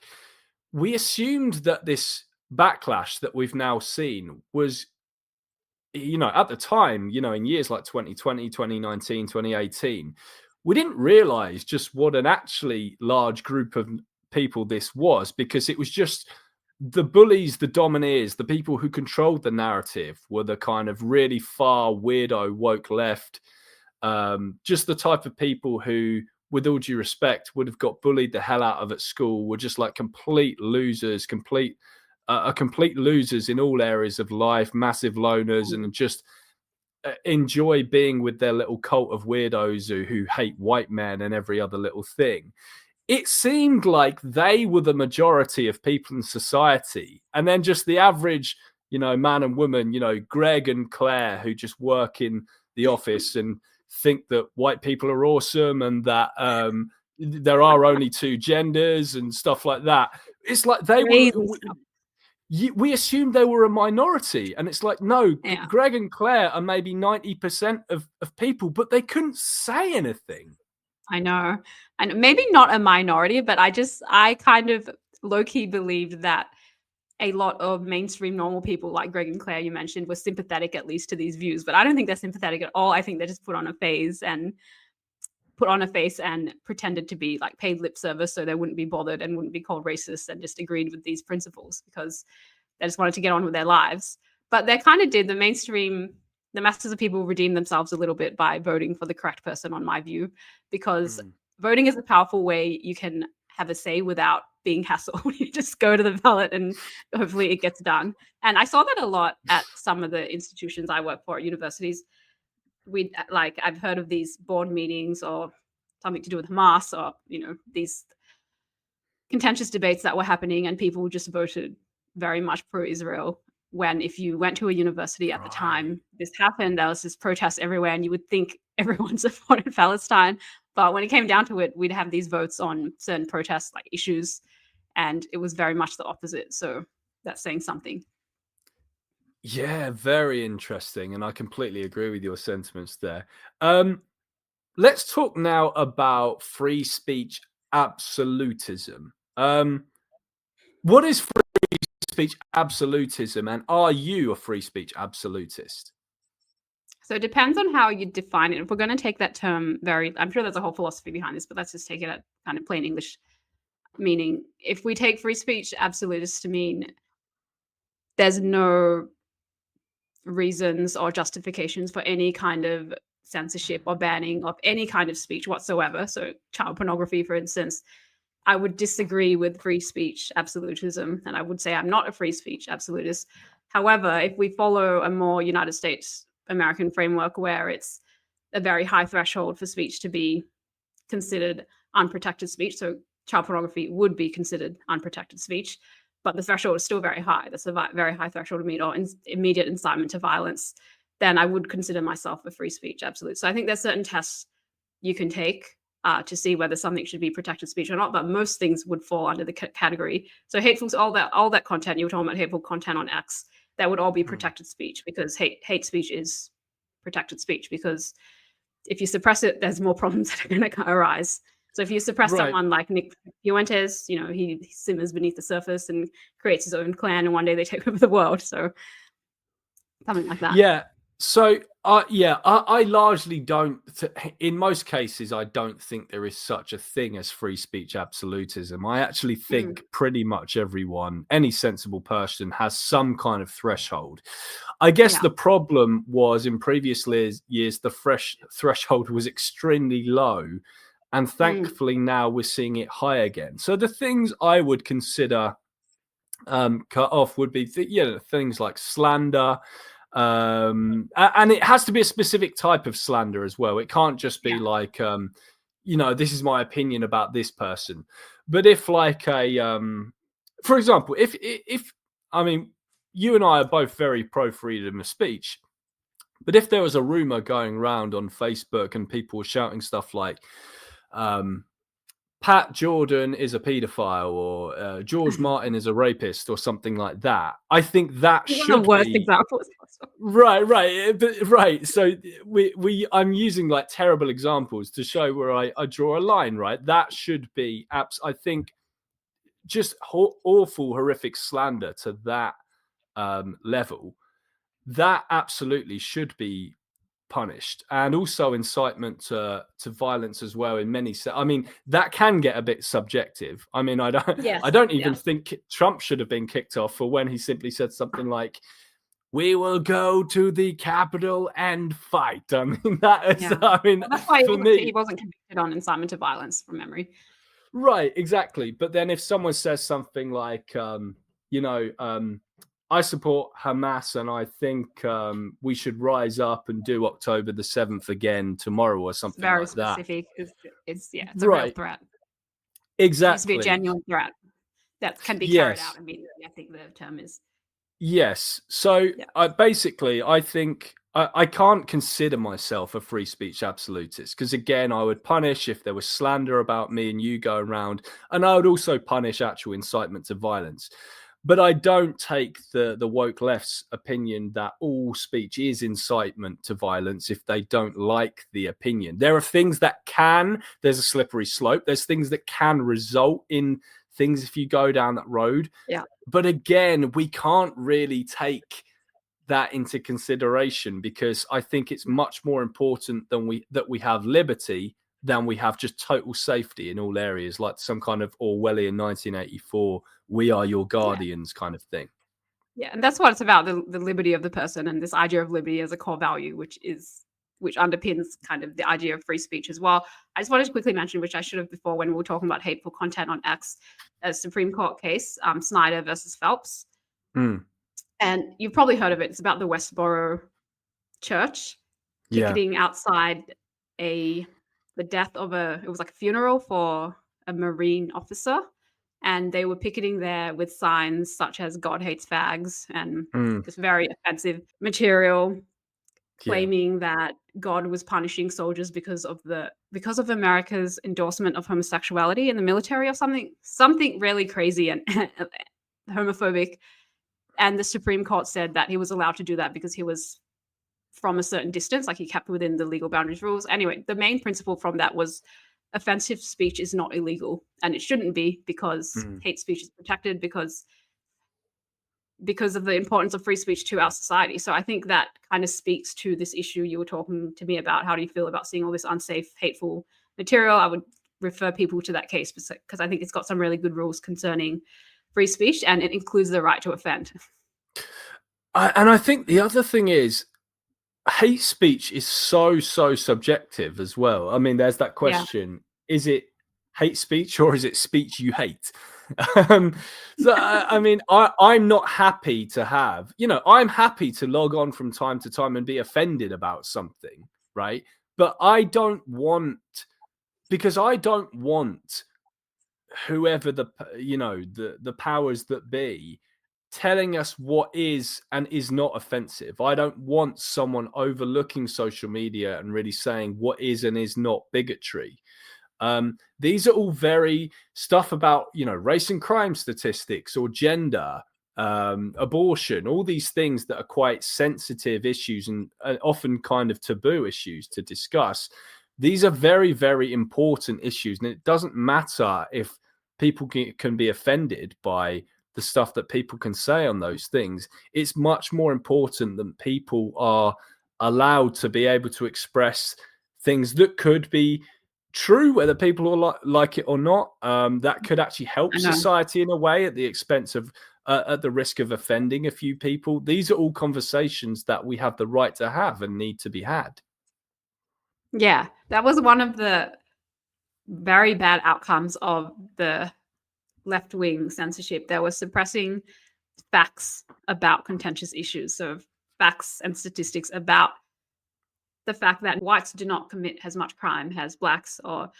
we assumed that this backlash that we've now seen was at the time, in years like 2020, 2019, 2018, we didn't realize just what an actually large group of people this was, because it was just the bullies, the domineers, the people who controlled the narrative were the kind of really far weirdo woke left, just the type of people who, with all due respect, would have got bullied the hell out of at school, were just like complete losers, complete losers in all areas of life, massive loners, and just enjoy being with their little cult of weirdos who hate white men and every other little thing. It seemed like they were the majority of people in society, and then just the average, man and woman, Greg and Claire, who just work in the office and think that white people are awesome and that there are only two genders and stuff like that. It's like we assumed they were a minority, and it's like, no, yeah. Greg and Claire are maybe 90% of people, but they couldn't say anything. I know. And maybe not a minority, but I kind of low-key believed that a lot of mainstream normal people like Greg and Claire, you mentioned, were sympathetic at least to these views, but I don't think they're sympathetic at all. I think they just put on a face and pretended to be like paid lip service so they wouldn't be bothered and wouldn't be called racist, and just agreed with these principles because they just wanted to get on with their lives. But they kind of did. The masses of people redeemed themselves a little bit by voting for the correct person, on my view, because voting is a powerful way you can have a say without being hassled. You just go to the ballot and hopefully it gets done. And I saw that a lot at some of the institutions I work for at universities. I've heard of these board meetings or something to do with Hamas, or these contentious debates that were happening, and people just voted very much pro-Israel, when if you went to a university at the time this happened, there was this protest everywhere, and you would think everyone supported Palestine. But when it came down to it, we'd have these votes on certain protest issues, and it was very much the opposite. So that's saying something. Yeah, very interesting. And I completely agree with your sentiments there. Let's talk now about free speech absolutism. What is free speech absolutism, and are you a free speech absolutist? So it depends on how you define it. If we're going to take that term I'm sure there's a whole philosophy behind this, but let's just take it at kind of plain English meaning. If we take free speech absolutist to mean there's no reasons or justifications for any kind of censorship or banning of any kind of speech whatsoever, so child pornography, for instance, I would disagree with free speech absolutism, and I would say I'm not a free speech absolutist. However, if we follow a more United States American framework where it's a very high threshold for speech to be considered unprotected speech, so child pornography would be considered unprotected speech, but the threshold is still very high. That's a very high threshold to meet, or immediate incitement to violence, then I would consider myself a free speech absolute. So I think there's certain tests you can take to see whether something should be protected speech or not, but most things would fall under the category. So hateful, all that content, you were talking about hateful content on X, that would all be protected speech, because hate speech is protected speech, because if you suppress it, there's more problems that are going to arise. So if you suppress someone like Nick Fuentes, he simmers beneath the surface and creates his own clan, and one day they take over the world. So something like that. Yeah. So, I largely don't, in most cases, I don't think there is such a thing as free speech absolutism. I actually think pretty much everyone, any sensible person, has some kind of threshold. I guess the problem was in previous years, the threshold was extremely low. And thankfully now we're seeing it high again. So the things I would consider cut off would be things like slander. And it has to be a specific type of slander as well. It can't just be like, this is my opinion about this person. But if like for example, if I mean, you and I are both very pro freedom of speech, but if there was a rumor going around on Facebook and people were shouting stuff like, Pat Jordan is a pedophile, or George Martin is a rapist, or something like that, I think that should be the worst examples. Right. So I'm using like terrible examples to show where I draw a line. Right, that should be I think just awful, horrific slander to that level. that absolutely should be punished, and also incitement to violence as well. In many, I mean, that can get a bit subjective. I mean, I Yes, don't even yes. think Trump should have been kicked off for when he simply said something like, "We will go to the Capitol and fight." I mean, that is, Yeah. I mean, Well, that's why for he me, wasn't convicted on incitement to violence from memory. right, exactly. But then if someone says something like, I support Hamas and I think we should rise up and do October the 7th again tomorrow or It's something very like that. specific. It's a real Right, threat. It needs to be a exactly. genuine threat that can be carried out Yes. immediately, I think the term is. Yes. So Yeah. I think I can't consider myself a free speech absolutist, because again, I would punish if there was slander about me and you going around, and I would also punish actual incitement to violence. But I don't take the woke left's opinion that all speech is incitement to violence if they don't like the opinion. There are things that there's a slippery slope. There's things that can result in things if you go down that road. Yeah. But again, we can't really take that into consideration, because I think it's much more important that we have liberty than we have just total safety in all areas, like some kind of Orwellian 1984, "We are your guardians" kind of thing. Yeah, and that's what it's about, the liberty of the person, and this idea of liberty as a core value, which underpins kind of the idea of free speech as well. I just wanted to quickly mention, which I should have before when we were talking about hateful content on X, a Supreme Court case, Snyder versus Phelps. Mm. And you've probably heard of it. It's about the Westboro church picketing outside the death of it was like a funeral for a Marine officer. And they were picketing there with signs such as "God hates fags" and this very offensive material, claiming that God was punishing soldiers because of America's endorsement of homosexuality in the military, or something really crazy and homophobic. And the Supreme Court said that he was allowed to do that because he was from a certain distance, like he kept within the legal boundaries rules. Anyway, the main principle from that was offensive speech is not illegal, and it shouldn't be, because hate speech is protected because of the importance of free speech to our society. So I think that kind of speaks to this issue you were talking to me about. How do you feel about seeing all this unsafe, hateful material? I would refer people to that case because I think it's got some really good rules concerning free speech, and it includes the right to offend. And I think the other thing is, hate speech is so subjective as well. I mean, there's that question: is it hate speech or is it speech you hate? So I mean, I'm not happy to have, I'm happy to log on from time to time and be offended about something, right? But I don't want whoever the powers that be telling us what is and is not offensive. I don't want someone overlooking social media and really saying what is and is not bigotry. These are all very stuff about, race and crime statistics or gender, abortion, all these things that are quite sensitive issues and often kind of taboo issues to discuss. These are very, very important issues. And it doesn't matter if people can be offended by the stuff that people can say on those things. It's much more important that people are allowed to be able to express things that could be true, whether people will like it or not. That could actually help society in a way at the expense of, at the risk of offending a few people. These are all conversations that we have the right to have and need to be had. Yeah, that was one of the very bad outcomes of the left-wing censorship. They were suppressing facts about contentious issues. So facts and statistics about the fact that whites do not commit as much crime as blacks or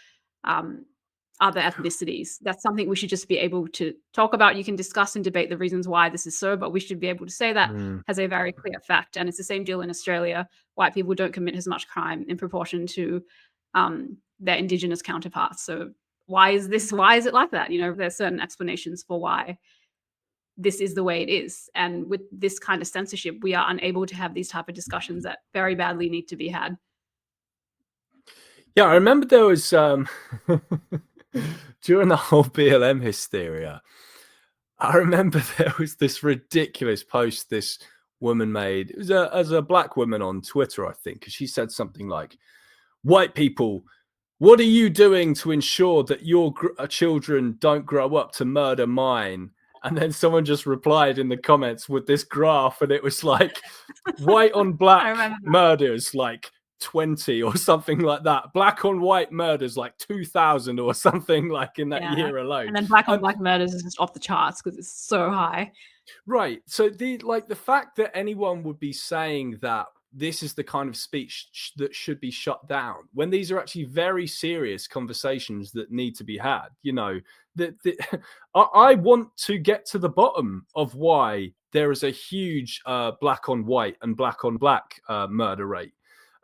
other ethnicities. That's something we should just be able to talk about. You can discuss and debate the reasons why this is so, but we should be able to say that as a very clear fact. And it's the same deal in Australia. White people don't commit as much crime in proportion to their Indigenous counterparts. So why is it like that? There's certain explanations for why this is the way it is. And with this kind of censorship, we are unable to have these type of discussions that very badly need to be had. Yeah, I remember there was during the whole BLM hysteria, I remember there was this ridiculous post this woman made. It was as a black woman on Twitter, I think, because she said something like, "White people, what are you doing to ensure that your children don't grow up to murder mine?" And then someone just replied in the comments with this graph, and it was like white on black murders like 20 or something like that. Black on white murders like 2,000 or something like in that year alone. And then black on black murders is just off the charts because it's so high. Right. So the fact that anyone would be saying that this is the kind of speech that should be shut down when these are actually very serious conversations that need to be had, you know, I want to get to the bottom of why there is a huge black on white and black on black murder rate.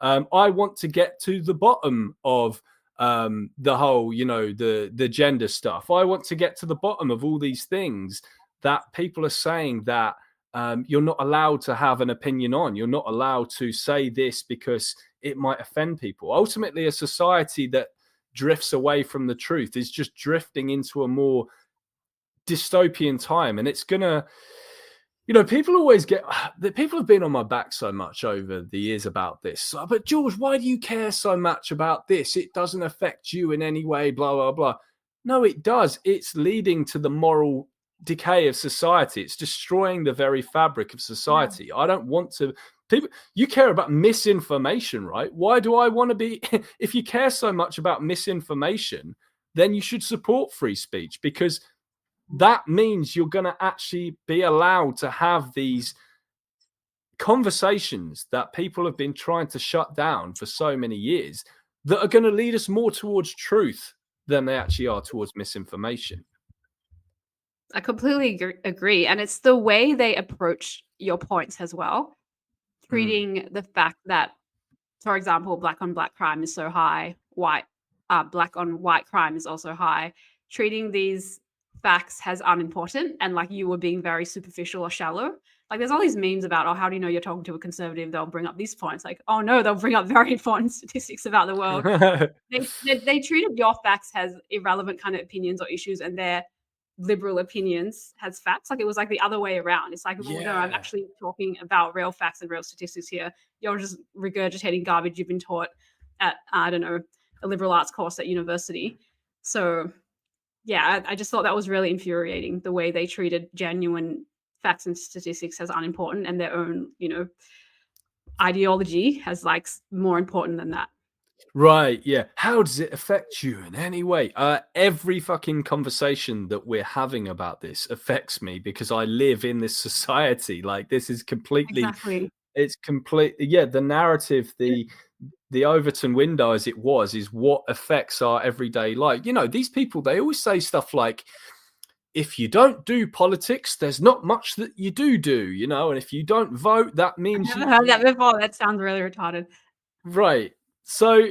I want to get to the bottom of the whole, you know, the gender stuff. I want to get to the bottom of all these things that people are saying that you're not allowed to have an opinion on. You're not allowed to say this because it might offend people. Ultimately, a society that drifts away from the truth is just drifting into a more dystopian time. And it's going to, you know, people have been on my back so much over the years about this. But George, why do you care so much about this? It doesn't affect you in any way, blah, blah, blah. No, it does. It's leading to the moral decay of society. It's destroying the very fabric of society. Yeah. I don't want to. People, you care about misinformation, right? Why do I want to be? If you care so much about misinformation, then you should support free speech, because that means you're going to actually be allowed to have these conversations that people have been trying to shut down for so many years that are going to lead us more towards truth than they actually are towards misinformation. I completely agree. And it's the way they approach your points as well. Treating the fact that, for example, black on black crime is so high, black on white crime is also high. Treating these facts as unimportant and like you were being very superficial or shallow. Like there's all these memes about, oh, how do you know you're talking to a conservative? They'll bring up these points. Like, oh no, they'll bring up very important statistics about the world. they treated your facts as irrelevant kind of opinions or issues, and their liberal opinions has facts. Like it was like the other way around. It's like, well, no, I'm actually talking about real facts and real statistics here. You're just regurgitating garbage you've been taught at, I don't know, a liberal arts course at university. So yeah, I just thought that was really infuriating, the way they treated genuine facts and statistics as unimportant and their own, you know, ideology as like more important than that. Right, yeah. How does it affect you in any way? Every fucking conversation that we're having about this affects me because I live in this society. Like this is completely, it's completely, the narrative, the Overton window as it was, is what affects our everyday life. You know, these people, they always say stuff like, if you don't do politics, there's not much that you do, you know, and if you don't vote, that means I've never heard that before. That sounds really retarded. Right. So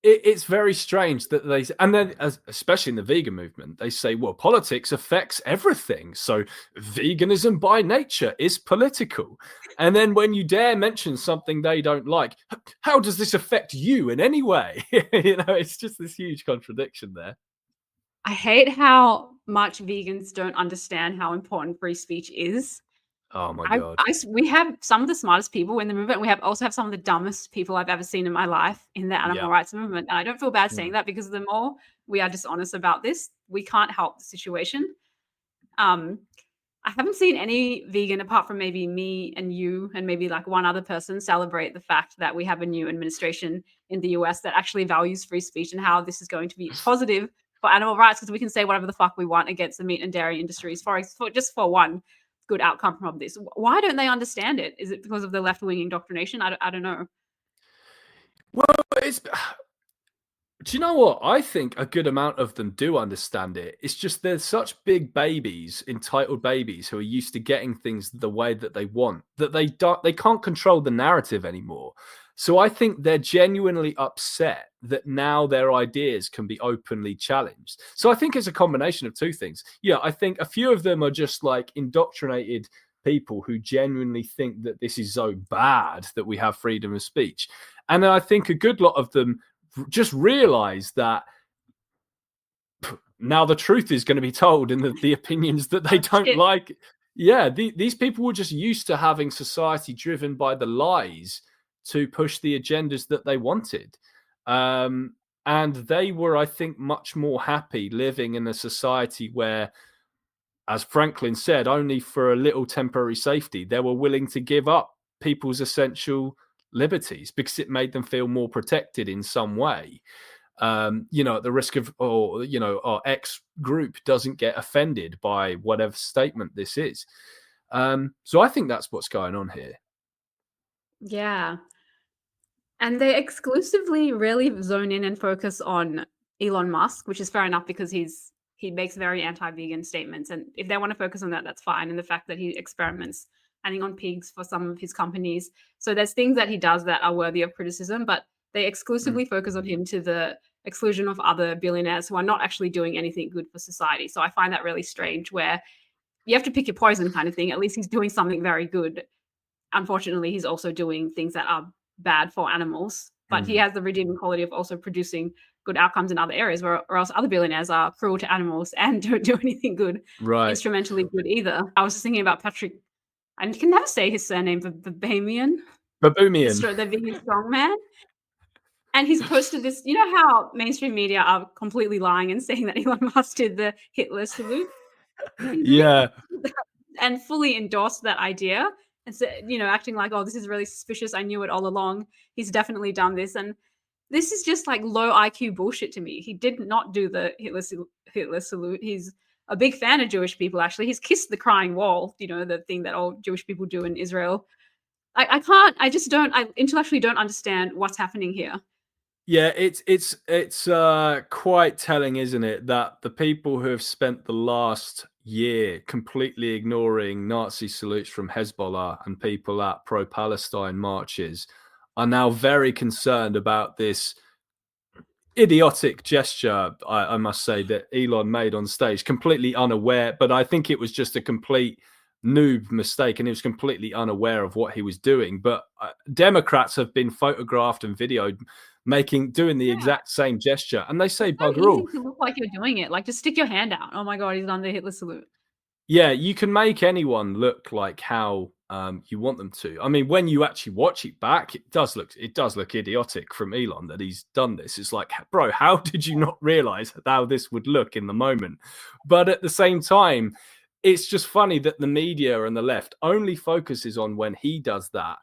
it's very strange that they, and then especially in the vegan movement, they say, well, politics affects everything. So veganism by nature is political. And then when you dare mention something they don't like, how does this affect you in any way? You know, it's just this huge contradiction there. I hate how much vegans don't understand how important free speech is. Oh my God. We have some of the smartest people in the movement. We also have some of the dumbest people I've ever seen in my life in the animal rights movement. And I don't feel bad saying that, because the more we are dishonest about this, we can't help the situation. I haven't seen any vegan, apart from maybe me and you and maybe like one other person, celebrate the fact that we have a new administration in the US that actually values free speech and how this is going to be positive for animal rights, because we can say whatever the fuck we want against the meat and dairy industries for one good outcome from this. Why don't they understand it? Is it because of the left-wing indoctrination? I don't know. Well, do you know what? I think a good amount of them do understand it. It's just they're such big babies, entitled babies, who are used to getting things the way that they want, that they can't control the narrative anymore. So I think they're genuinely upset that now their ideas can be openly challenged. So I think it's a combination of two things. Yeah, I think a few of them are just like indoctrinated people who genuinely think that this is so bad that we have freedom of speech. And I think a good lot of them just realize that now the truth is going to be told in the opinions that they don't like. Yeah, these people were just used to having society driven by the lies to push the agendas that they wanted. And they were, I think, much more happy living in a society where, as Franklin said, only for a little temporary safety, they were willing to give up people's essential liberties because it made them feel more protected in some way. At the risk of, our X group doesn't get offended by whatever statement this is. So I think that's what's going on here. Yeah. And they exclusively really zone in and focus on Elon Musk, which is fair enough because he makes very anti-vegan statements. And if they want to focus on that, that's fine. And the fact that he experiments, I think, on pigs for some of his companies. So there's things that he does that are worthy of criticism, but they exclusively focus on him to the exclusion of other billionaires who are not actually doing anything good for society. So I find that really strange, where you have to pick your poison kind of thing. At least he's doing something very good. Unfortunately, he's also doing things that are bad for animals, but he has the redeeming quality of also producing good outcomes in other areas, or else other billionaires are cruel to animals and don't do anything good, Right. instrumentally good either. I was just thinking about Patrick, I can never say his surname, Babamian, Baboomian. the vegan strongman. And he's posted this, you know how mainstream media are completely lying and saying that Elon Musk did the Hitler salute? Yeah. And fully endorsed that idea and said, acting like, oh, this is really suspicious. I knew it all along. He's definitely done this. And this is just like low IQ bullshit to me. He did not do the Hitler salute. He's a big fan of Jewish people, actually. He's kissed the crying wall, the thing that all Jewish people do in Israel. I intellectually don't understand what's happening here. Yeah, it's quite telling, isn't it, that the people who have spent the last year completely ignoring Nazi salutes from Hezbollah and people at pro-Palestine marches are now very concerned about this idiotic gesture, I must say, that Elon made on stage, completely unaware. But I think it was just a complete noob mistake, and he was completely unaware of what he was doing. But Democrats have been photographed and videoed doing the exact same gesture, and they say bugger all. To look like you're doing it, like just stick your hand out. Oh my god, he's done the Hitler salute. Yeah, you can make anyone look like how you want them to. I mean, when you actually watch it back, it does look idiotic from Elon that he's done this. It's like, bro, how did you not realize how this would look in the moment? But at the same time, it's just funny that the media and the left only focuses on when he does that.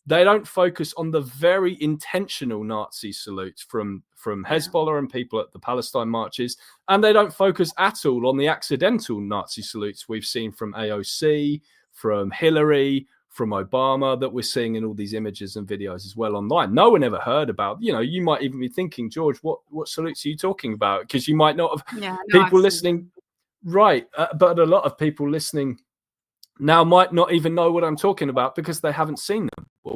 They don't focus on the very intentional Nazi salutes from Hezbollah and people at the Palestine marches. And they don't focus at all on the accidental Nazi salutes we've seen from AOC, from Hillary, from Obama, that we're seeing in all these images and videos as well online. No one ever heard about, you might even be thinking, George, what salutes are you talking about? Because you might not have people listening. Right. But a lot of people listening now might not even know what I'm talking about because they haven't seen them. Well,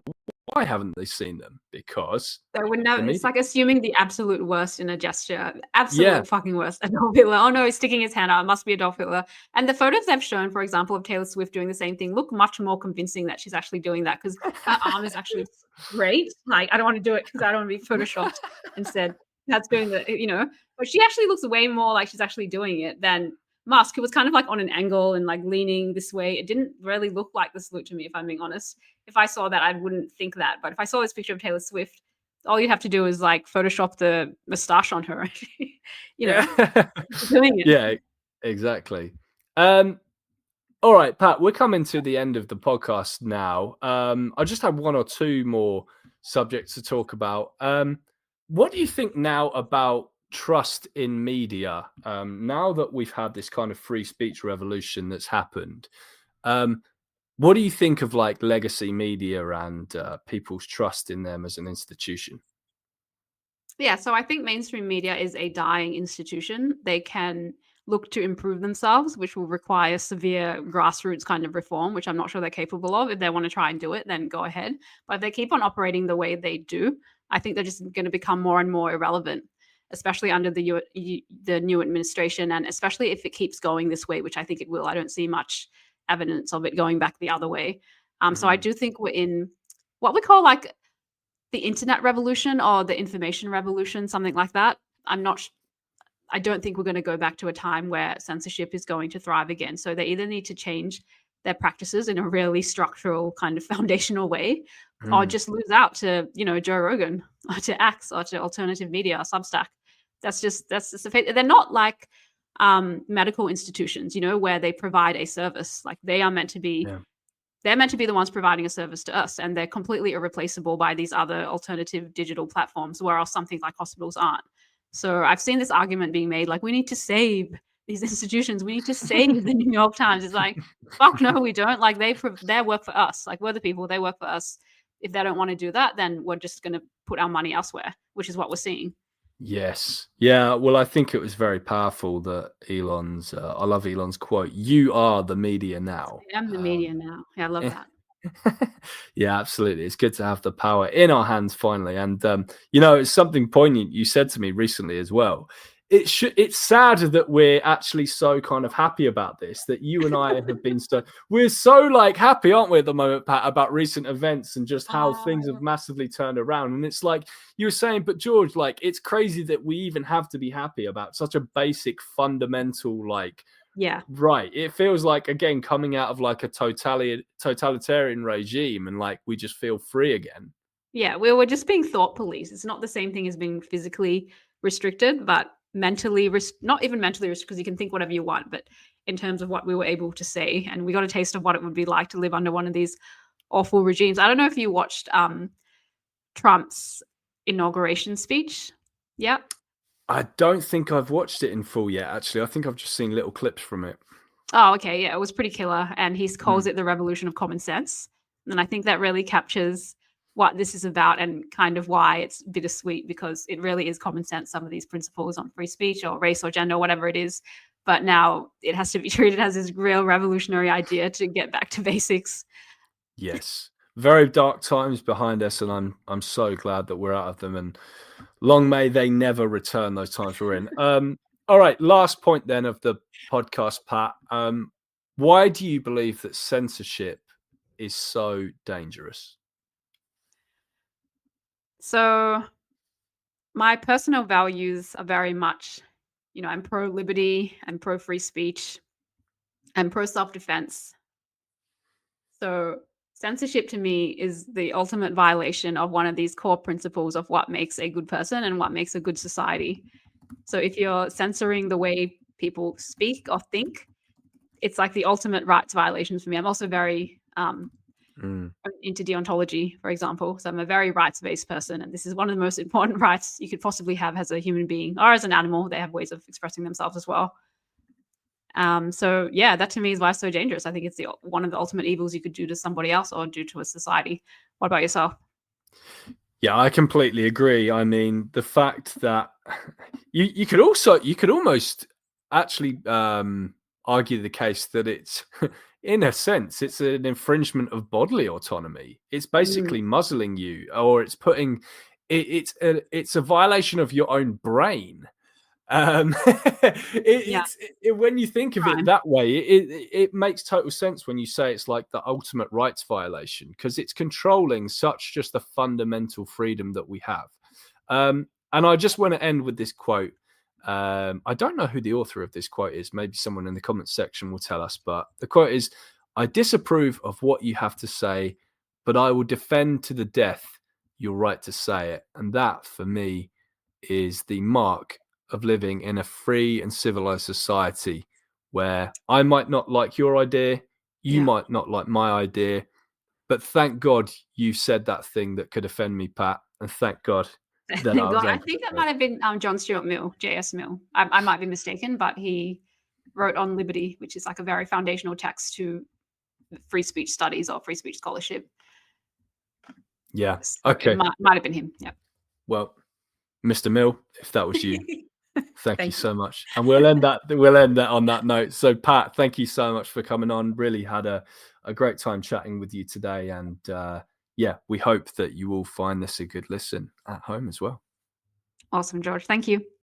why haven't they seen them? Because they would never. It's like assuming the absolute worst in a gesture. Absolute fucking worst. Adolf Hitler. Oh no, he's sticking his hand out. It must be Adolf Hitler. And the photos they've shown, for example, of Taylor Swift doing the same thing, look much more convincing that she's actually doing that, because her arm is actually great. Like, I don't want to do it because I don't want to be photoshopped and said that's doing the, but she actually looks way more like she's actually doing it than Musk, who was kind of like on an angle and like leaning this way. It didn't really look like the salute to me, if I'm being honest. If I saw that, I wouldn't think that. But if I saw this picture of Taylor Swift, all you'd have to do is like Photoshop the moustache on her. Doing it. Yeah, exactly. All right, Pat, we're coming to the end of the podcast now. I just have one or two more subjects to talk about. What do you think now about trust in media, now that we've had this kind of free speech revolution that's happened? What do you think of like legacy media and people's trust in them as an institution? Yeah, so I think mainstream media is a dying institution. They can look to improve themselves, which will require severe grassroots kind of reform, which I'm not sure they're capable of. If they want to try and do it, then go ahead. But if they keep on operating the way they do, I think they're just going to become more and more irrelevant, especially under the new administration, and especially if it keeps going this way, which I think it will. I don't see much evidence of it going back the other way. So I do think we're in what we call like the internet revolution or the information revolution, something like that. I don't think we're going to go back to a time where censorship is going to thrive again. So they either need to change their practices in a really structural kind of foundational way, or just lose out to, Joe Rogan or to Axe or to alternative media or Substack. That's just the fate. They're not like medical institutions, where they provide a service. Like they are meant to be. Yeah. They're meant to be the ones providing a service to us, and they're completely irreplaceable by these other alternative digital platforms, whereas something like hospitals aren't. So I've seen this argument being made, like, we need to save these institutions. We need to save the New York Times. It's like, fuck no, we don't. Like, they work for us. Like, we're the people. They work for us. If they don't want to do that, then we're just going to put our money elsewhere, which is what we're seeing. Yes. Yeah. Well, I think it was very powerful that Elon's, I love Elon's quote, "You are the media now." I am the media now. Yeah, I love that. Yeah, absolutely. It's good to have the power in our hands finally. And, it's something poignant you said to me recently as well. It's sad that we're actually so kind of happy about this, that you and I have been we're so like happy, aren't we, at the moment, Pat, about recent events and just how things have massively turned around. And it's like you were saying, but George, like, it's crazy that we even have to be happy about such a basic, fundamental, like, yeah, right. It feels like, again, coming out of like a totalitarian regime, and like we just feel free again. Yeah, we were just being thought police. It's not the same thing as being physically restricted, but mentally, not even mentally restricted, because you can think whatever you want, but in terms of what we were able to say. And we got a taste of what it would be like to live under one of these awful regimes. I don't know if you watched Trump's inauguration speech. Yeah. I don't think I've watched it in full yet, actually. I think I've just seen little clips from it. Oh, okay. Yeah, it was pretty killer. And he calls it the revolution of common sense. And I think that really captures what this is about and kind of why it's bittersweet, because it really is common sense, some of these principles on free speech or race or gender, whatever it is. But now it has to be treated as this real revolutionary idea to get back to basics. Yes. Very dark times behind us, and I'm so glad that we're out of them, and long may they never return, those times we're in. All right, last point then of the podcast, Pat. Why do you believe that censorship is so dangerous? So my personal values are very much, I'm pro-liberty, I'm pro-free speech, I'm pro-self-defense. So censorship to me is the ultimate violation of one of these core principles of what makes a good person and what makes a good society. So if you're censoring the way people speak or think, it's like the ultimate rights violations for me. I'm also very into deontology, for example. So I'm a very rights-based person, and this is one of the most important rights you could possibly have as a human being or as an animal. They have ways of expressing themselves as well. So yeah, that to me is why it's so dangerous. I think it's one of the ultimate evils you could do to somebody else or do to a society. What about yourself? Yeah, I completely agree. I mean, the fact that you could almost actually argue the case that it's in a sense it's an infringement of bodily autonomy. It's basically muzzling you, or it's putting it's a violation of your own brain. When you think of it that way, it makes total sense when you say it's like the ultimate rights violation, because it's controlling such just a fundamental freedom that we have. And I just want to end with this quote. I don't know who the author of this quote is. Maybe someone in the comments section will tell us. But the quote is, "I disapprove of what you have to say, but I will defend to the death your right to say it." And that, for me, is the mark of living in a free and civilized society, where I might not like your idea, you might not like my idea, but thank God you said that thing that could offend me, Pat, and thank God. I think that might have been John Stuart Mill, J.S. Mill. I might be mistaken, but he wrote on liberty, which is like a very foundational text to free speech studies or free speech scholarship. Yeah. So okay. It might have been him. Yeah. Well, Mr. Mill, if that was you, thank you so much. And we'll end that on that note. So Pat, thank you so much for coming on. Really had a great time chatting with you today. And we hope that you all find this a good listen at home as well. Awesome, George. Thank you.